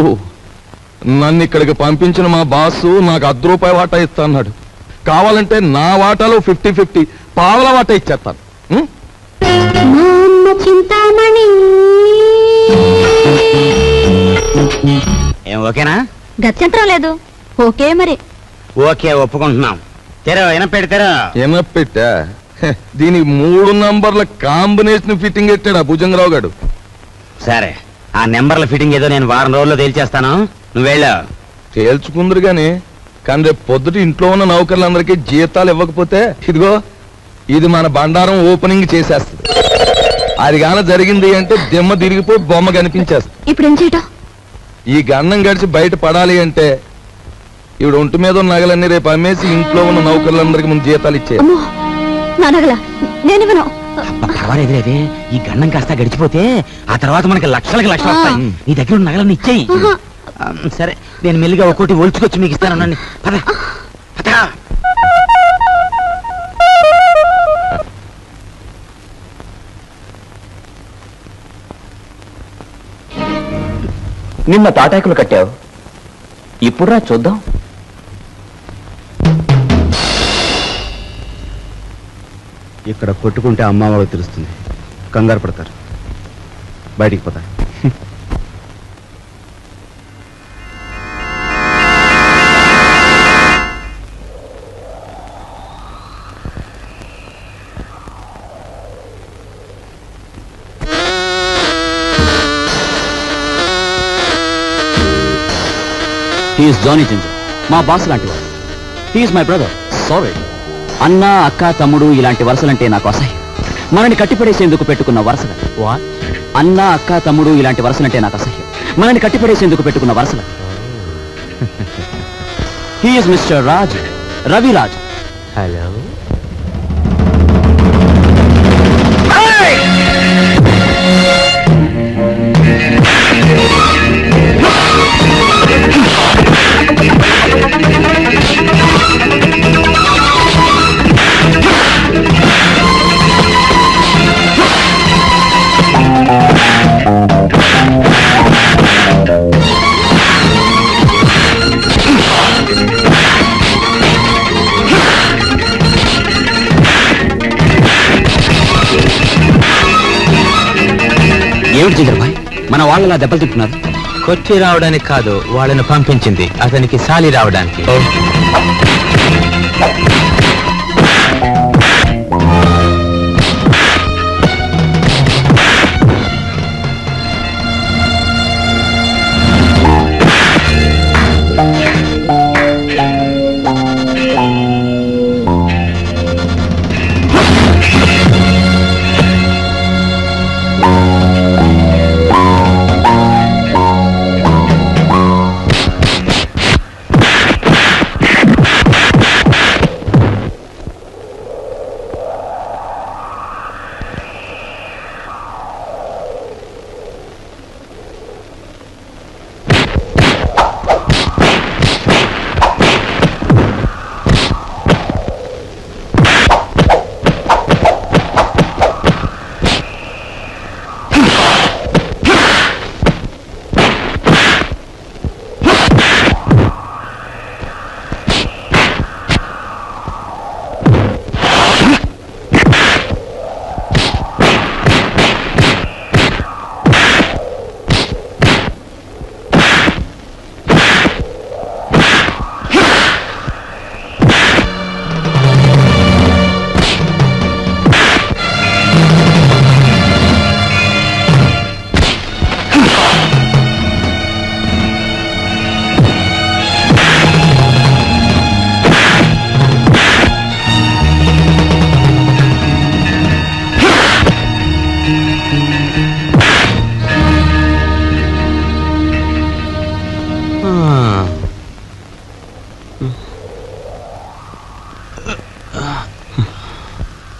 నన్ను ఇక్కడికి పంపించిన మా బాసు నాకు ₹10 వాటా ఇస్తా అన్నాడు. కావాలంటే నా వాటాలో 50-50 పావల వాటా ఇచ్చేస్తాను. ఏం ఓకేనా? గత్యంతరం లేదు. ఓకే మరి. ఓకే, ఒప్పుకుంటున్నాం. తెరో ఎనపెడతారా? ఎనపెట్టా? దీనికి 3 నంబర్ల కాంబినేషన్ ఫిట్టింగ్ పెట్టాడు ఆ భుజంగరావు గారు. సరే, ఆ నెంబర్ల ఫిట్టింగ్ ఏదో నేను వారం రోజుల్లో తేల్చేస్తాను, నువ్వు వెళ్ళు. తేల్చుకుందరు గాని, కానీ రేపు పొద్దుట ఇంట్లో ఉన్న నౌకర్లందరికీ జీతాలు ఇవ్వకపోతే ఇదిగో ఇది మన బండారం ఓపెనింగ్ చేసేస్తుంది. అది గాన జరిగింది అంటే దిమ్మ తిరిగిపోయి బొమ్మ కనిపించేస్తుంది. ఇప్పుడు ఏం చేయటం? ఈ గన్నం గడిచి బయట పడాలి అంటే ఇవిడ ఒంటి మీద ఉన్న నగలన్నీ రేపు అమ్మేసి ఇంట్లో ఉన్న నౌకర్లందరికీ ముందు జీతాలు ఇచ్చే. నా నగల నేను పర్వాలేదులేదే, ఈ గన్నం కాస్త గడిచిపోతే ఆ తర్వాత మనకి లక్షలకి లక్షలు వస్తాయి. నీ దగ్గర ఉన్న నగలన్నీ ఇచ్చేయి. సరే, నేను మెల్లిగా ఒక్కోటి ఒలుచుకొచ్చి మీకు ఇస్తాను. పద పద. నిన్న తాటాకులు కట్టావు, ఇప్పుడు రా చూద్దాం. ఇక్కడ కొట్టుకుంటే అమ్మ వాళ్ళకి తెలుస్తుంది, కంగారు పడతారు, బయటికి పోతారు. హీఈస్ జానీ జింజర్, మా బాస్ లాంటి వాడు. He's my brother. సారీ. అన్న, అక్క, తమ్ముడు ఇలాంటి వరుసలంటే నాకు అసహ్యం. మనని కట్టిపడేసేందుకు పెట్టుకున్న వరుసలు. అన్న, అక్క, తమ్ముడు ఇలాంటి వరుసలంటే నాకు అసహ్యం. మనని కట్టిపడేసేందుకు పెట్టుకున్న వరుసలు. He is mister Raj, Raviraj. Hello. ఏమిటి జిగర్బాయ్, మన వాళ్ళలా దెబ్బలు తింటున్నారు? కొట్టి రావడానికి కాదు, వాళ్ళని పంపించింది అతనికి సాలి రావడానికి.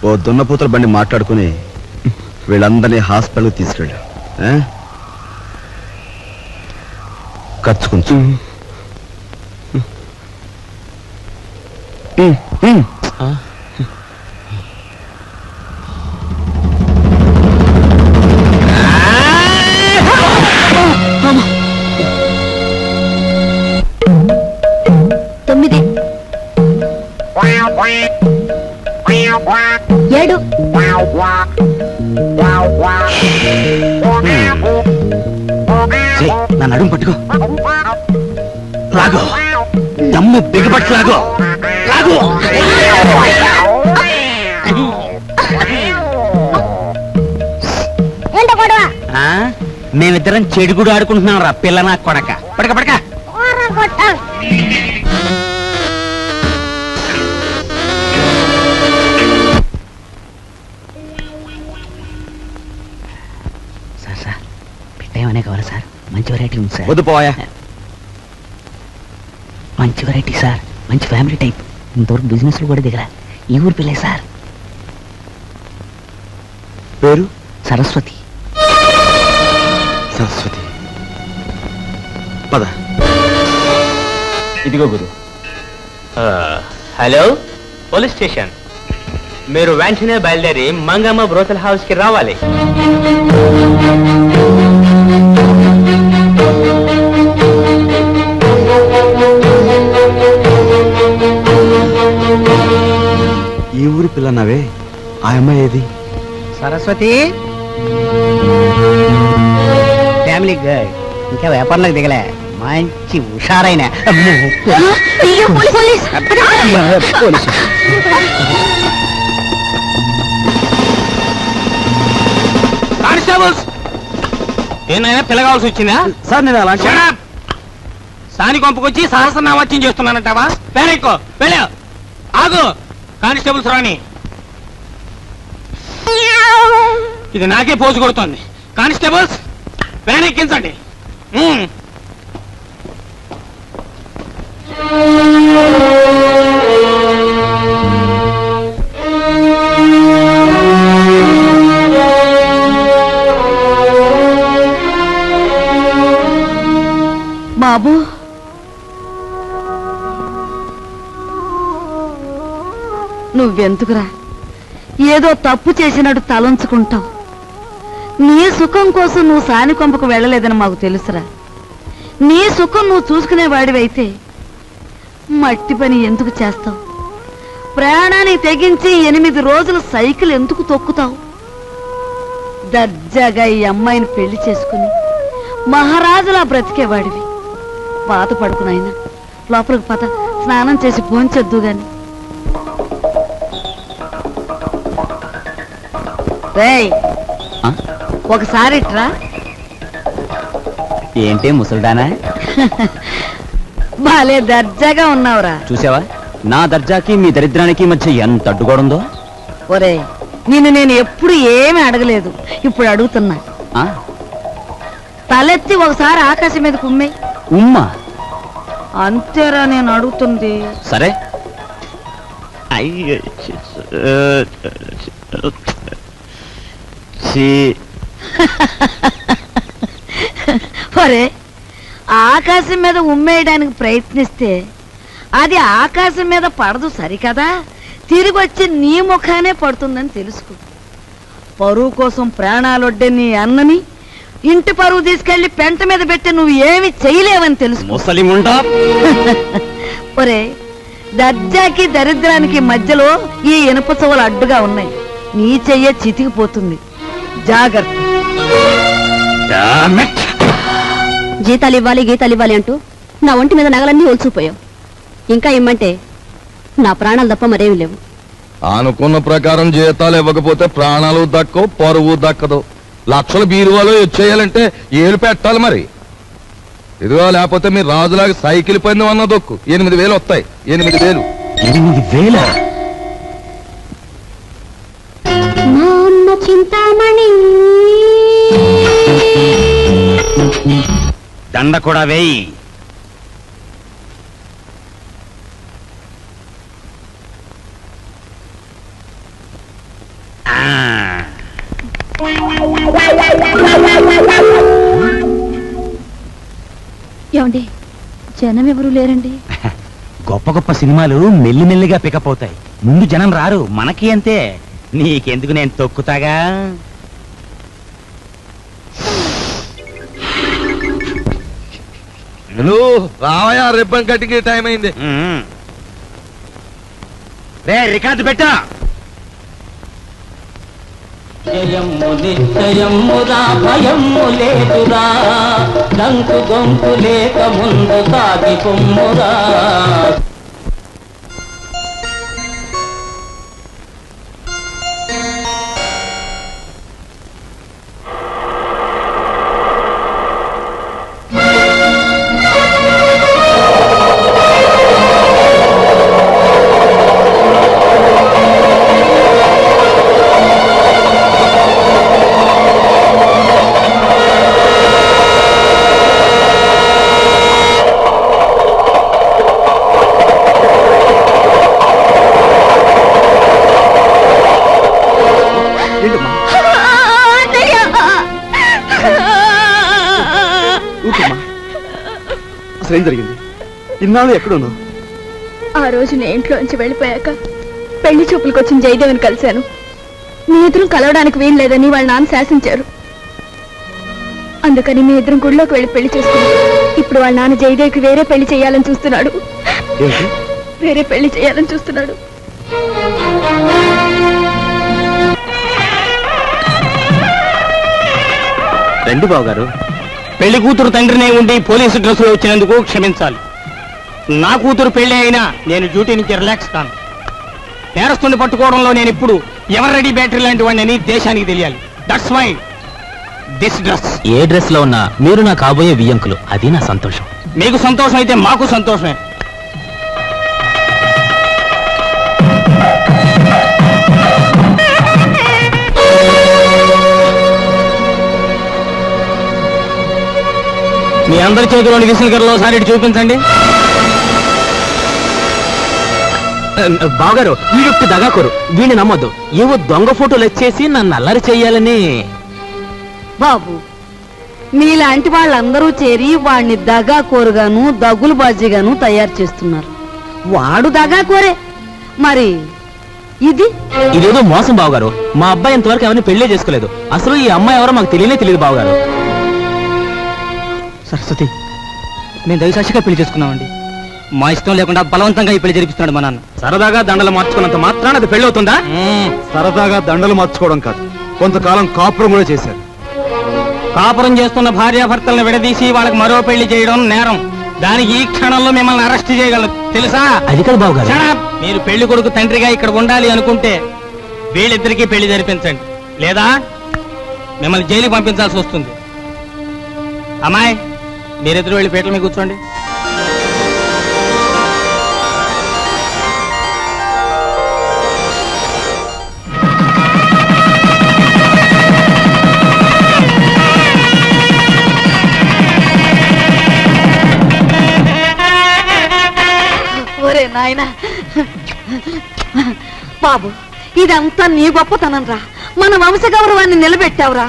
ఓ దున్నపోతుల బండి మాట్లాడుకుని వీళ్ళందరినీ హాస్పిటల్కి తీసుకెళ్ళు. ఖర్చు కొంచెం. తొమ్మిది, 7, నా నడుము పట్టుకో, లాగో, దమ్ము బిగపట్టు, లాగో లాగో. మేమిద్దరం చెడుగుడు ఆడుకుంటున్నాం రా పిల్ల నా కొడక. పడక పడక. సార్ సార్ పెట్టేమనే కావాలి సార్, మంచి వెరైటీ ఉంది సార్. వద్దు పోయా. మంచి వెరైటీ సార్, మంచి ఫ్యామిలీ టైప్, ఇంతవరకు బిజినెస్ లో కూడా దిగరా. ఈ ఊరు పిల్లే సార్. పేరు సరస్వతి. సరస్వతి. పద. ఇదిగో గురు. Hello, police station. మీరు వెంటనే బయలుదేరి మంగమ్మ బ్రోతల్ హౌస్ కి రావాలి. ఈ ఊరి పిల్లన్నావే, ఆ అమ్మాయి ఏది? సరస్వతి ఫ్యామిలీ గర్ల్, ఇంకా వ్యాపారంలోకి దిగలే, మంచి హుషారైన కానిస్టేబుల్స్, ఏమైనా పిల్ల కావాల్సి వచ్చిందా సార్? నేను అలా సాని కొంపకొచ్చి సహస్రనామత్యం చేస్తున్నానంటావా? పేరెక్కో, వెళ్ళా. ఆగు. కానిస్టేబుల్స్ రాని. ఇది నాకే పోజు కొడుతోంది. కానిస్టేబుల్స్ వ్యాన్ ఎక్కించండి. బాబు, నువ్వెందుకురా ఏదో తప్పు చేసినట్టు తలంచుకుంటావు? నీ సుఖం కోసం నువ్వు సానికొంపకు వెళ్ళలేదని మాకు తెలుసురా. నీ సుఖం నువ్వు చూసుకునేవాడివైతే మట్టి పని ఎందుకు చేస్తావు? ప్రాణానికి తెగించి 8 రోజులు సైకిల్ ఎందుకు తొక్కుతావు? దర్జాగా ఈ అమ్మాయిని పెళ్లి చేసుకుని మహారాజులా బ్రతికేవాడివి. బాధపడుకునైనా లోపలికి పద, స్నానం చేసి భోంచొద్దు గాని. రేయ్, ఒకసారి ఇట్రా. ఏంటి ముసల్దానా? బాలే దర్జాగా ఉన్నావురా. చూసావా నా దర్జాకి మీ దరిద్రానికి మధ్య ఎంత అడ్డుగోడుందో? ఒరే, నిన్ను నేను ఎప్పుడు ఏమీ అడగలేదు, ఇప్పుడు అడుగుతున్నా. తలెత్తి ఒకసారి ఆకాశం మీద కుమ్మే. ఉమ్మా? అంతేరా నేను అడుగుతుంది. సరే. ఒరే, ఆకాశం మీద ఉమ్మేయడానికి ప్రయత్నిస్తే అది ఆకాశం మీద పడదు సరికదా, తిరిగి వచ్చి నీ ముఖానే పడుతుందని తెలుసుకో. పరువు కోసం ప్రాణాలొడ్డే నీ అన్నని ఇంటి పరువు తీసుకెళ్లి పెంట మీద పెట్టి నువ్వు ఏమి చేయలేవని తెలుసు. ఒరే, దర్జాకి దరిద్రానికి మధ్యలో ఈ ఇనుప చెవులు అడ్డుగా ఉన్నాయి. నీ చెయ్య చితికిపోతుంది, జాగ్రత్త. జీతాలు ఇవ్వాలి, గీతాలు ఇవ్వాలి అంటూ నా ఒంటి మీద నగలన్నీ ఒలిచిపోయావు. ఇంకా ఇమ్మంటే నా ప్రాణాలు తప్ప మరేమి లేవు. అనుకున్న ప్రకారం జీతాలు ఇవ్వకపోతే ప్రాణాలు దక్కవు, పరువు దక్కదు. లక్షల బీరువాలో వచ్చేయాలంటే ఏలు పెట్టాలి మరి. ఇదిగో, లేకపోతే మీరు రాజులాగా సైకిల్ పందెం అన్న దొక్కు. 8,000 వస్తాయి. 8,000. 8,000? చింతామణి దండ కూడా వేయి. ఏమండి, జనం ఎవరు లేరండి? గొప్ప గొప్ప సినిమాలు మెల్లిమెల్లిగా పికప్ అవుతాయి, ముందు జనం రారు. మనకి అంతే. నీకెందుకు, నేను తొక్కుతాగా. రావయా, రిబ్బన్ కట్టికి టైం అయింది. రే, రికార్డు పెట్టా. జయము నిశ్చయమురా, భయము లేదురా, దంకు గొంతు లేక ముందు సాగి పొమ్మురా. ఏం జరిగింది? ఇన్నాళ్ళు ఎక్కడున్నావు? ఆ రోజు నేను ఇంట్లోంచి వెళ్ళిపోయాక పెళ్లి చూపులకు వచ్చిన జయదేవిని కలిశాను. మీ ఇద్దరం కలవడానికి వీలు లేదని వాళ్ళ నాన్న శాసించారు. అందుకని మీ ఇద్దరం గుడిలోకి వెళ్ళి పెళ్లి చేసుకున్నాం. ఇప్పుడు వాళ్ళ నాన్న జయదేవికి వేరే పెళ్లి చేయాలని చూస్తున్నాడు. వేరే పెళ్లి చేయాలని చూస్తున్నాడు. రండి బావగారు. పెళ్లి కూతురు తండ్రినే ఉండి పోలీసు డ్రెస్సులో వచ్చినందుకు క్షమించాలి. నా కూతురు పెళ్లి అయినా నేను డ్యూటీ నుంచి రిలాక్స్ కాను. నేరస్తుని పట్టుకోవడంలో నేను ఇప్పుడు ఎవర్ రెడీ బ్యాటరీ లాంటి వాడిని దేశానికి తెలియాలి. That's why this dress. ఏ డ్రెస్ లో ఉన్నా మీరు నా కాబోయే వియ్యంకులు, అది నా సంతోషం. మీకు సంతోషం అయితే మాకు సంతోషమే. మీ అందరి చేతిలోని విసులుగరలో ఒకసారి చూపించండి. బావగారు, వీడు దగాకోరు, వీడిని నమ్మొద్దు. ఏవో దొంగ ఫోటోలు వచ్చేసి నన్ను అల్లరి చెయ్యాలని. బాబు, మీలాంటి వాళ్ళందరూ చేరి వాడిని దగాకోరుగాను దగులు బాజీగాను తయారు చేస్తున్నారు. వాడు దగాకోరే, మరి ఇదేదో మోసం బావగారు. మా అబ్బాయి ఇంతవరకు ఎవరిని పెళ్లే చేసుకోలేదు. అసలు ఈ అమ్మాయి ఎవరో మాకు తెలియదు బావగారు. సరస్వతి, మేము దైవసాక్షిగా పెళ్లి చేసుకున్నామండి. మా ఇష్టం లేకుండా బలవంతంగా ఈ పెళ్లి జరిపిస్తున్నాడు మా నాన్న. సరదాగా దండలు మార్చుకున్నంత మాత్రాన అది పెళ్లి అవుతుందా? సరదాగా దండలు మార్చుకోవడం కాదు, కొంతకాలం కాపురం కూడా చేశారు. కాపురం చేస్తున్న భార్యాభర్తలను విడదీసి వాళ్ళకి మరో పెళ్లి చేయడం నేరం. దానికి ఈ క్షణంలో మిమ్మల్ని అరెస్ట్ చేయగలరు, తెలుసా? అది కాదు బాబు గారు. మీరు పెళ్లి కొడుకు తండ్రిగా ఇక్కడ ఉండాలి అనుకుంటే వీళ్ళిద్దరికీ పెళ్లి జరిపించండి, లేదా మిమ్మల్ని జైలుకి పంపించాల్సి వస్తుంది. అమ్మాయి, మీరిద్దరు వెళ్ళి పీటల మీద కూర్చోండి. ఒరే నాయనా బాబు, ఇదంతా నీ గొప్పతనం రా. మన వంశ గౌరవాన్ని నిలబెట్టావురా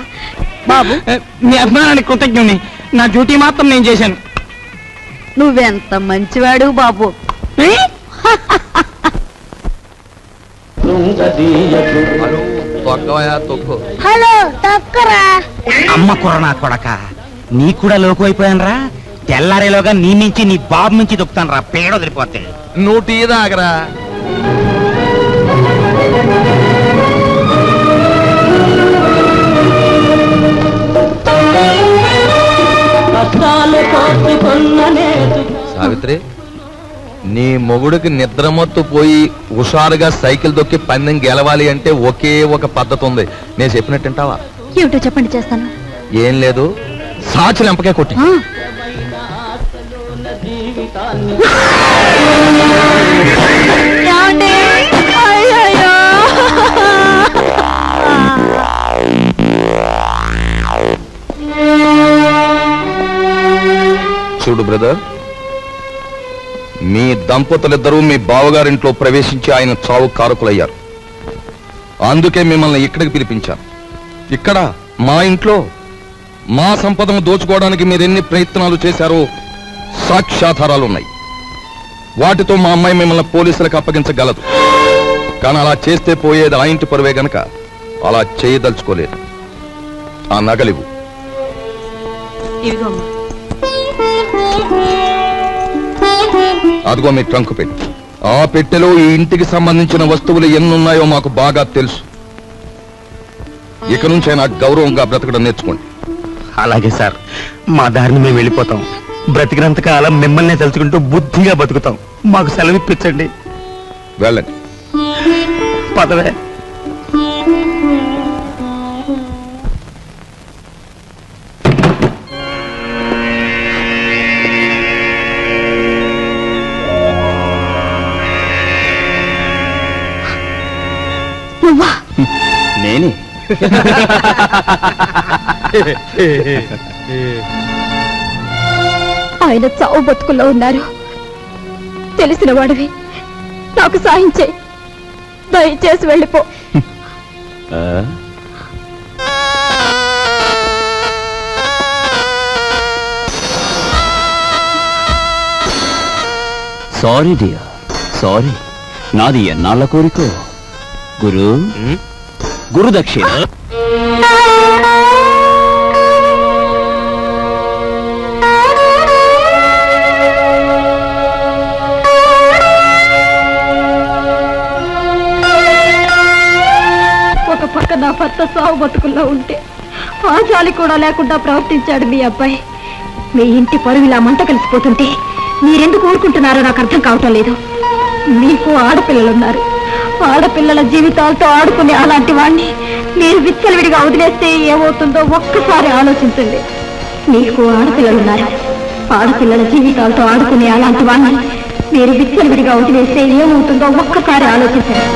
బాబు. మీ అభిమానానికి కృతజ్ఞుని. నా డ్యూటీ మాత్రం నేను చేశాను. నువ్వెంత మంచివాడు బాబు. హలో తక్కరా. అమ్మ కుర్రనా కొడక, నీ కూడా లోకు అయిపోయాను రా. తెల్లారేలోగా నీ నుంచి నీ బాబు నుంచి దొక్కుతాను రా, పేడ వదిలిపోతే. నువ్వు టీ దాగరా. సావిత్రి, నీ మొగుడికి నిద్రమత్తు పోయి హుషారుగా సైకిల్ దొక్కి పందెం గెలవాలి అంటే ఒకే ఒక పద్ధతి ఉంది. నేను చెప్పినట్టు వింటావా? ఏమిటో చెప్పండి, చేస్తాను. ఏం లేదు, సాక్షులు ఎంపకే కొట్టి. చూడు బ్రదర్, మీ దంపతులిద్దరూ మీ బావగారింట్లో ప్రవేశించి ఆయన చావు కారకులయ్యారు. అందుకే మిమ్మల్ని ఇక్కడికి పిలిపించాను. ఇక్కడ మా ఇంట్లో మా సంపదను దోచుకోవడానికి మీరెన్ని ప్రయత్నాలు చేశారో సాక్ష్యాధారాలున్నాయి. వాటితో మా అమ్మాయి మిమ్మల్ని పోలీసులకు అప్పగించగలదు. కానీ అలా చేస్తే పోయేది ఆ ఇంటి పరువే గనక అలా చేయదలుచుకోలేదు. ఆ నగలివు. అదిగో మీ ట్రంక్ పెట్టి. ఆ పెట్టెలో ఈ ఇంటికి సంబంధించిన వస్తువులు ఎన్నున్నాయో మాకు బాగా తెలుసు. ఇక నుంచే నాకు గౌరవంగా బ్రతకడం నేర్చుకోండి. అలాగే సార్, మా దారిని మేము వెళ్ళిపోతాం. బ్రతికినంత కాలం మిమ్మల్ని తలుచుకుంటూ బుద్ధిగా బతుకుతాం. మాకు సెలవిప్పించండి. వెళ్ళండి. పదవే. నేనే. ఆయన చావు బతుకుల్లో ఉన్నారు. తెలిసిన వాడివి, నాకు సాయం చేయి. దయచేసి వెళ్ళిపో. Sorry dear, sorry. నాది ఎన్నాళ్ళ కోరికో. గురు దక్షిణ. ఒక పక్క నా భర్త సావు బతుకుల్లో ఉంటే ఆ జాలి కూడా లేకుండా ప్రవర్తించాడు మీ అబ్బాయి. మీ ఇంటి పరువు ఇలా మంట కలిసిపోతుంటే మీరెందుకు ఊరుకుంటున్నారో నాకు అర్థం కావటం లేదు. మీకు ఆడపిల్లలున్నారు. ఆడపిల్లల జీవితాలతో ఆడుకునే అలాంటి వాణ్ణి మీరు విచ్చలవిడిగా వదిలేస్తే ఏమవుతుందో ఒక్కసారి ఆలోచించండి. మీకు ఆడపిల్లలున్నారు. ఆడపిల్లల జీవితాలతో ఆడుకునే అలాంటి వాణ్ణి మీరు విచ్చలవిడిగా వదిలేస్తే ఏమవుతుందో ఒక్కసారి ఆలోచించండి.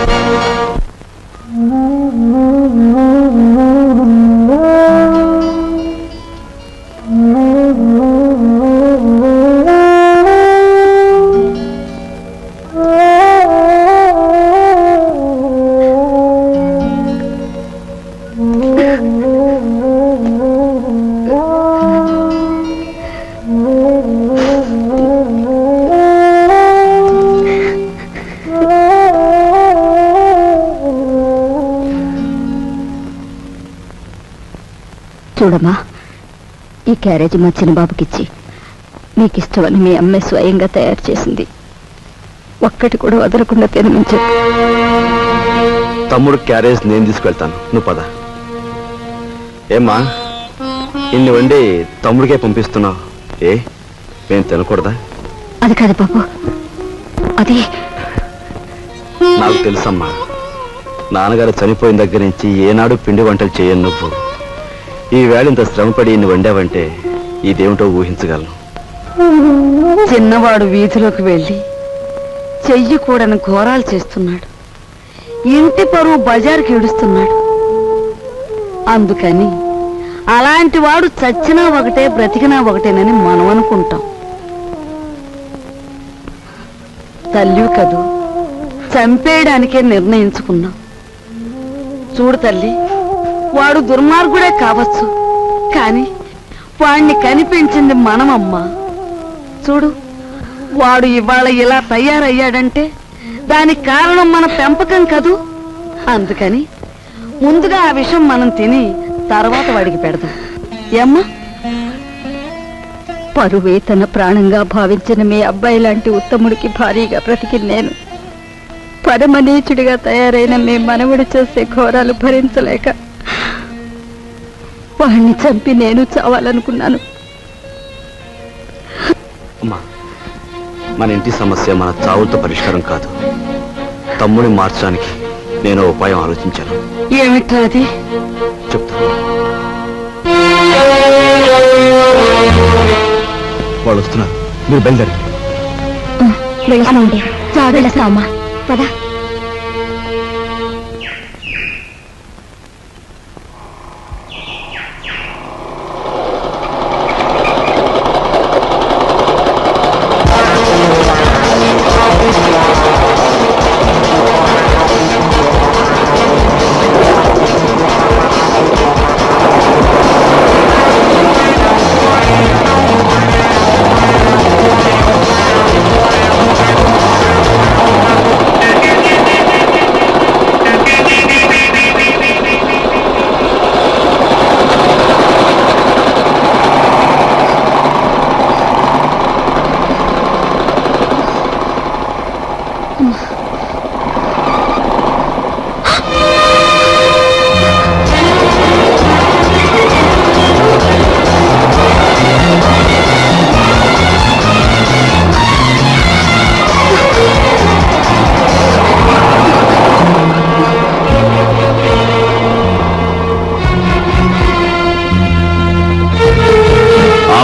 చూడమ్మా, ఈ క్యారేజీ మా చిన్నబాబుకిచ్చి నీకు ఇష్టమని మీ అమ్మాయి స్వయంగా తయారు చేసింది. ఒక్కటి కూడా వదలకుండా తినమని చెప్పు. తమ్ముడు క్యారేజ్ నేను తీసుకెళ్తాను, నువ్వు పద. ఏమ్మా, ఇన్ని వండి తమ్ముడికే పంపిస్తున్నావు, ఏ మేము తినకూడదా? అది కాదు బాబు, అది నాకు తెలుసమ్మా. నాన్నగారు చనిపోయిన దగ్గర నుంచి ఏనాడు పిండి వంటలు చేయను నువ్వు. ఈ వేళ ఇంత శ్రమపడి ఇన్ని వండావంటే ఇదేమిటో ఊహించగలను. చిన్నవాడు వీధిలోకి వెళ్ళి చెయ్యకూడని ఘోరాలు చేస్తున్నాడు. ఇంటి పరువు బజారుకి ఈడుస్తున్నాడు. అందుకని అలాంటి వాడు చచ్చినా ఒకటే బ్రతికినా ఒకటేనని మనం అనుకుంటాం. తల్లి కదూ, చంపేయడానికే నిర్ణయించుకున్నాం. చూడు తల్లి, వాడు దుర్మార్గుడే కావచ్చు, కాని వాణ్ణి కనిపించింది మనమమ్మా. చూడు, వాడు ఇవాళ ఇలా తయారయ్యాడంటే దానికి కారణం మన పెంపకం కదూ. అందుకని ముందుగా ఆ విషయం మనం తిని తర్వాత వాడికి పెడదాం. ఏమ్మా? పరువే తన ప్రాణంగా భావించిన మీ అబ్బాయి లాంటి ఉత్తముడికి భారీగా బ్రతికి నేను పరమనీచుడిగా తయారైన మీ మనవుడు చేసే ఘోరాలు భరించలేక వాణ్ణి చంపి నేను చావాలనుకున్నాను. అమ్మా, మన ఇంటి సమస్య మన చావులతో పరిష్కారం కాదు. తమ్ముడిని మార్చడానికి నేను ఉపాయం ఆలోచించాను. ఏమిట్రా అది? చెప్తాను. వాళ్ళు వస్తున్నారు, మీరు బయలుదేరండి. వెళ్ళామండి, వెళ్ళొస్తామమ్మా, పద.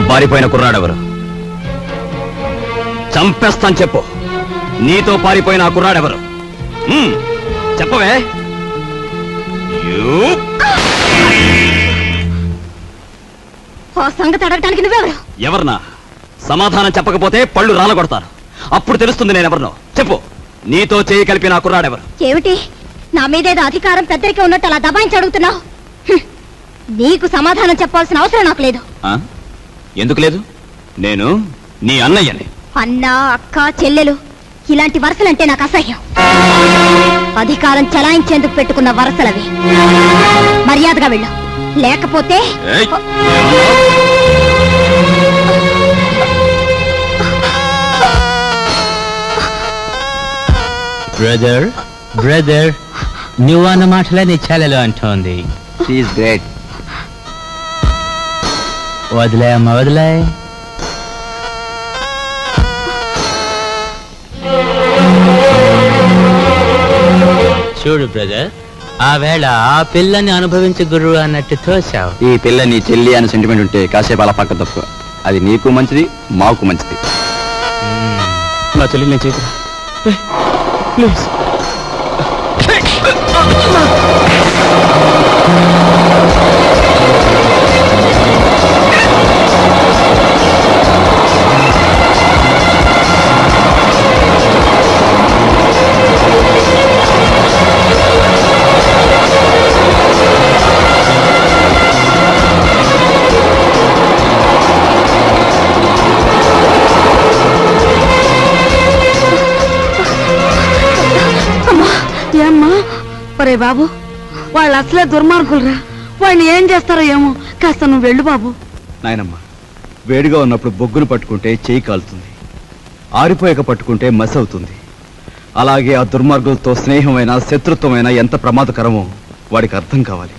పారిపోయిన కుర్రాడెవరు? చంపేస్తాను చెప్పు. నీతో పారిపోయిన ఆ కుర్రాడెవరు? చెప్పవే. సంగతి అడగటానికి నువ్వెవరు? ఎవరన్నా? సమాధానం చెప్పకపోతే పళ్ళు రాలగొడతారు. అప్పుడు తెలుస్తుంది నేనెవరినో. చెప్పు, నీతో చేయి కలిపిన ఆ కుర్రాడెవరు? ఏమిటి, నా మీదేదో అధికారం పెద్దరికే ఉన్నట్టు అలా దబాయించి అడుగుతున్నావు? నీకు సమాధానం చెప్పాల్సిన అవసరం నాకు లేదు. ఎందుకు లేదు? నేను నీ అన్నయ్యని. అన్న, అక్క, చెల్లెలు ఇలాంటి వరసలంటే నాకు అసహ్యం. అధికారం చలాయించేందుకు పెట్టుకున్న వరసలవి. మర్యాదగా వెళ్ళు, లేకపోతే బ్రదర్ బ్రదర్ నువ్వు అన్న మాటలే నీ చెల్లెలు అంటోంది. గ్రేట్. వదిలే అమ్మ, వదిలే. చూడు బ్రదర్, ఆ వేళ ఆ పిల్లని అనుభవించే గురువు అన్నట్టు తోసావు. ఈ పిల్ల నీ చెల్లి అని సెంటిమెంట్ ఉంటే కాసేపు అలా పక్క తప్పు. అది నీకు మంచిది, మాకు మంచిది. నా చెల్లి నేను చేతురా ప్లీజ్. ఏమ్మా? ఒరే బాబు, వాళ్ళు అసలే దుర్మార్గులరా. వాడిని ఏం చేస్తారో ఏమో. కాస్త నువ్వు వెళ్ళు బాబు. నాయనమ్మ, వేడిగా ఉన్నప్పుడు బొగ్గును పట్టుకుంటే చేయి కాలుతుంది, ఆరిపోయాక పట్టుకుంటే మసి అవుతుంది. అలాగే ఆ దుర్మార్గులతో స్నేహమైన శత్రుత్వమైన ఎంత ప్రమాదకరమో వాడికి అర్థం కావాలి.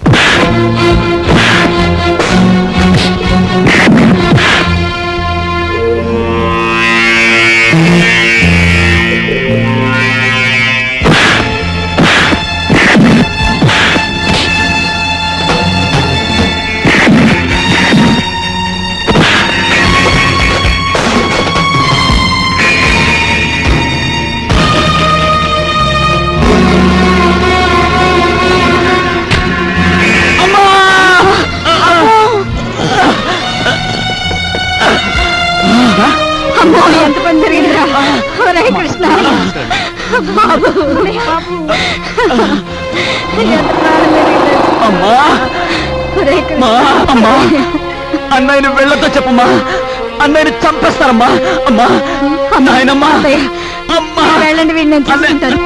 అమ్మో, ఎంత పని జరిగిందిరా. హరే కృష్ణ బాబు, అన్నయ్యను వెళ్ళతో చెప్పమ్మా, అన్నయ్యను చంపేస్తారమ్మా. అమ్మా, నాయనమ్మా, వెళ్ళండి, వీడిని నేను చూసుకుంటాను.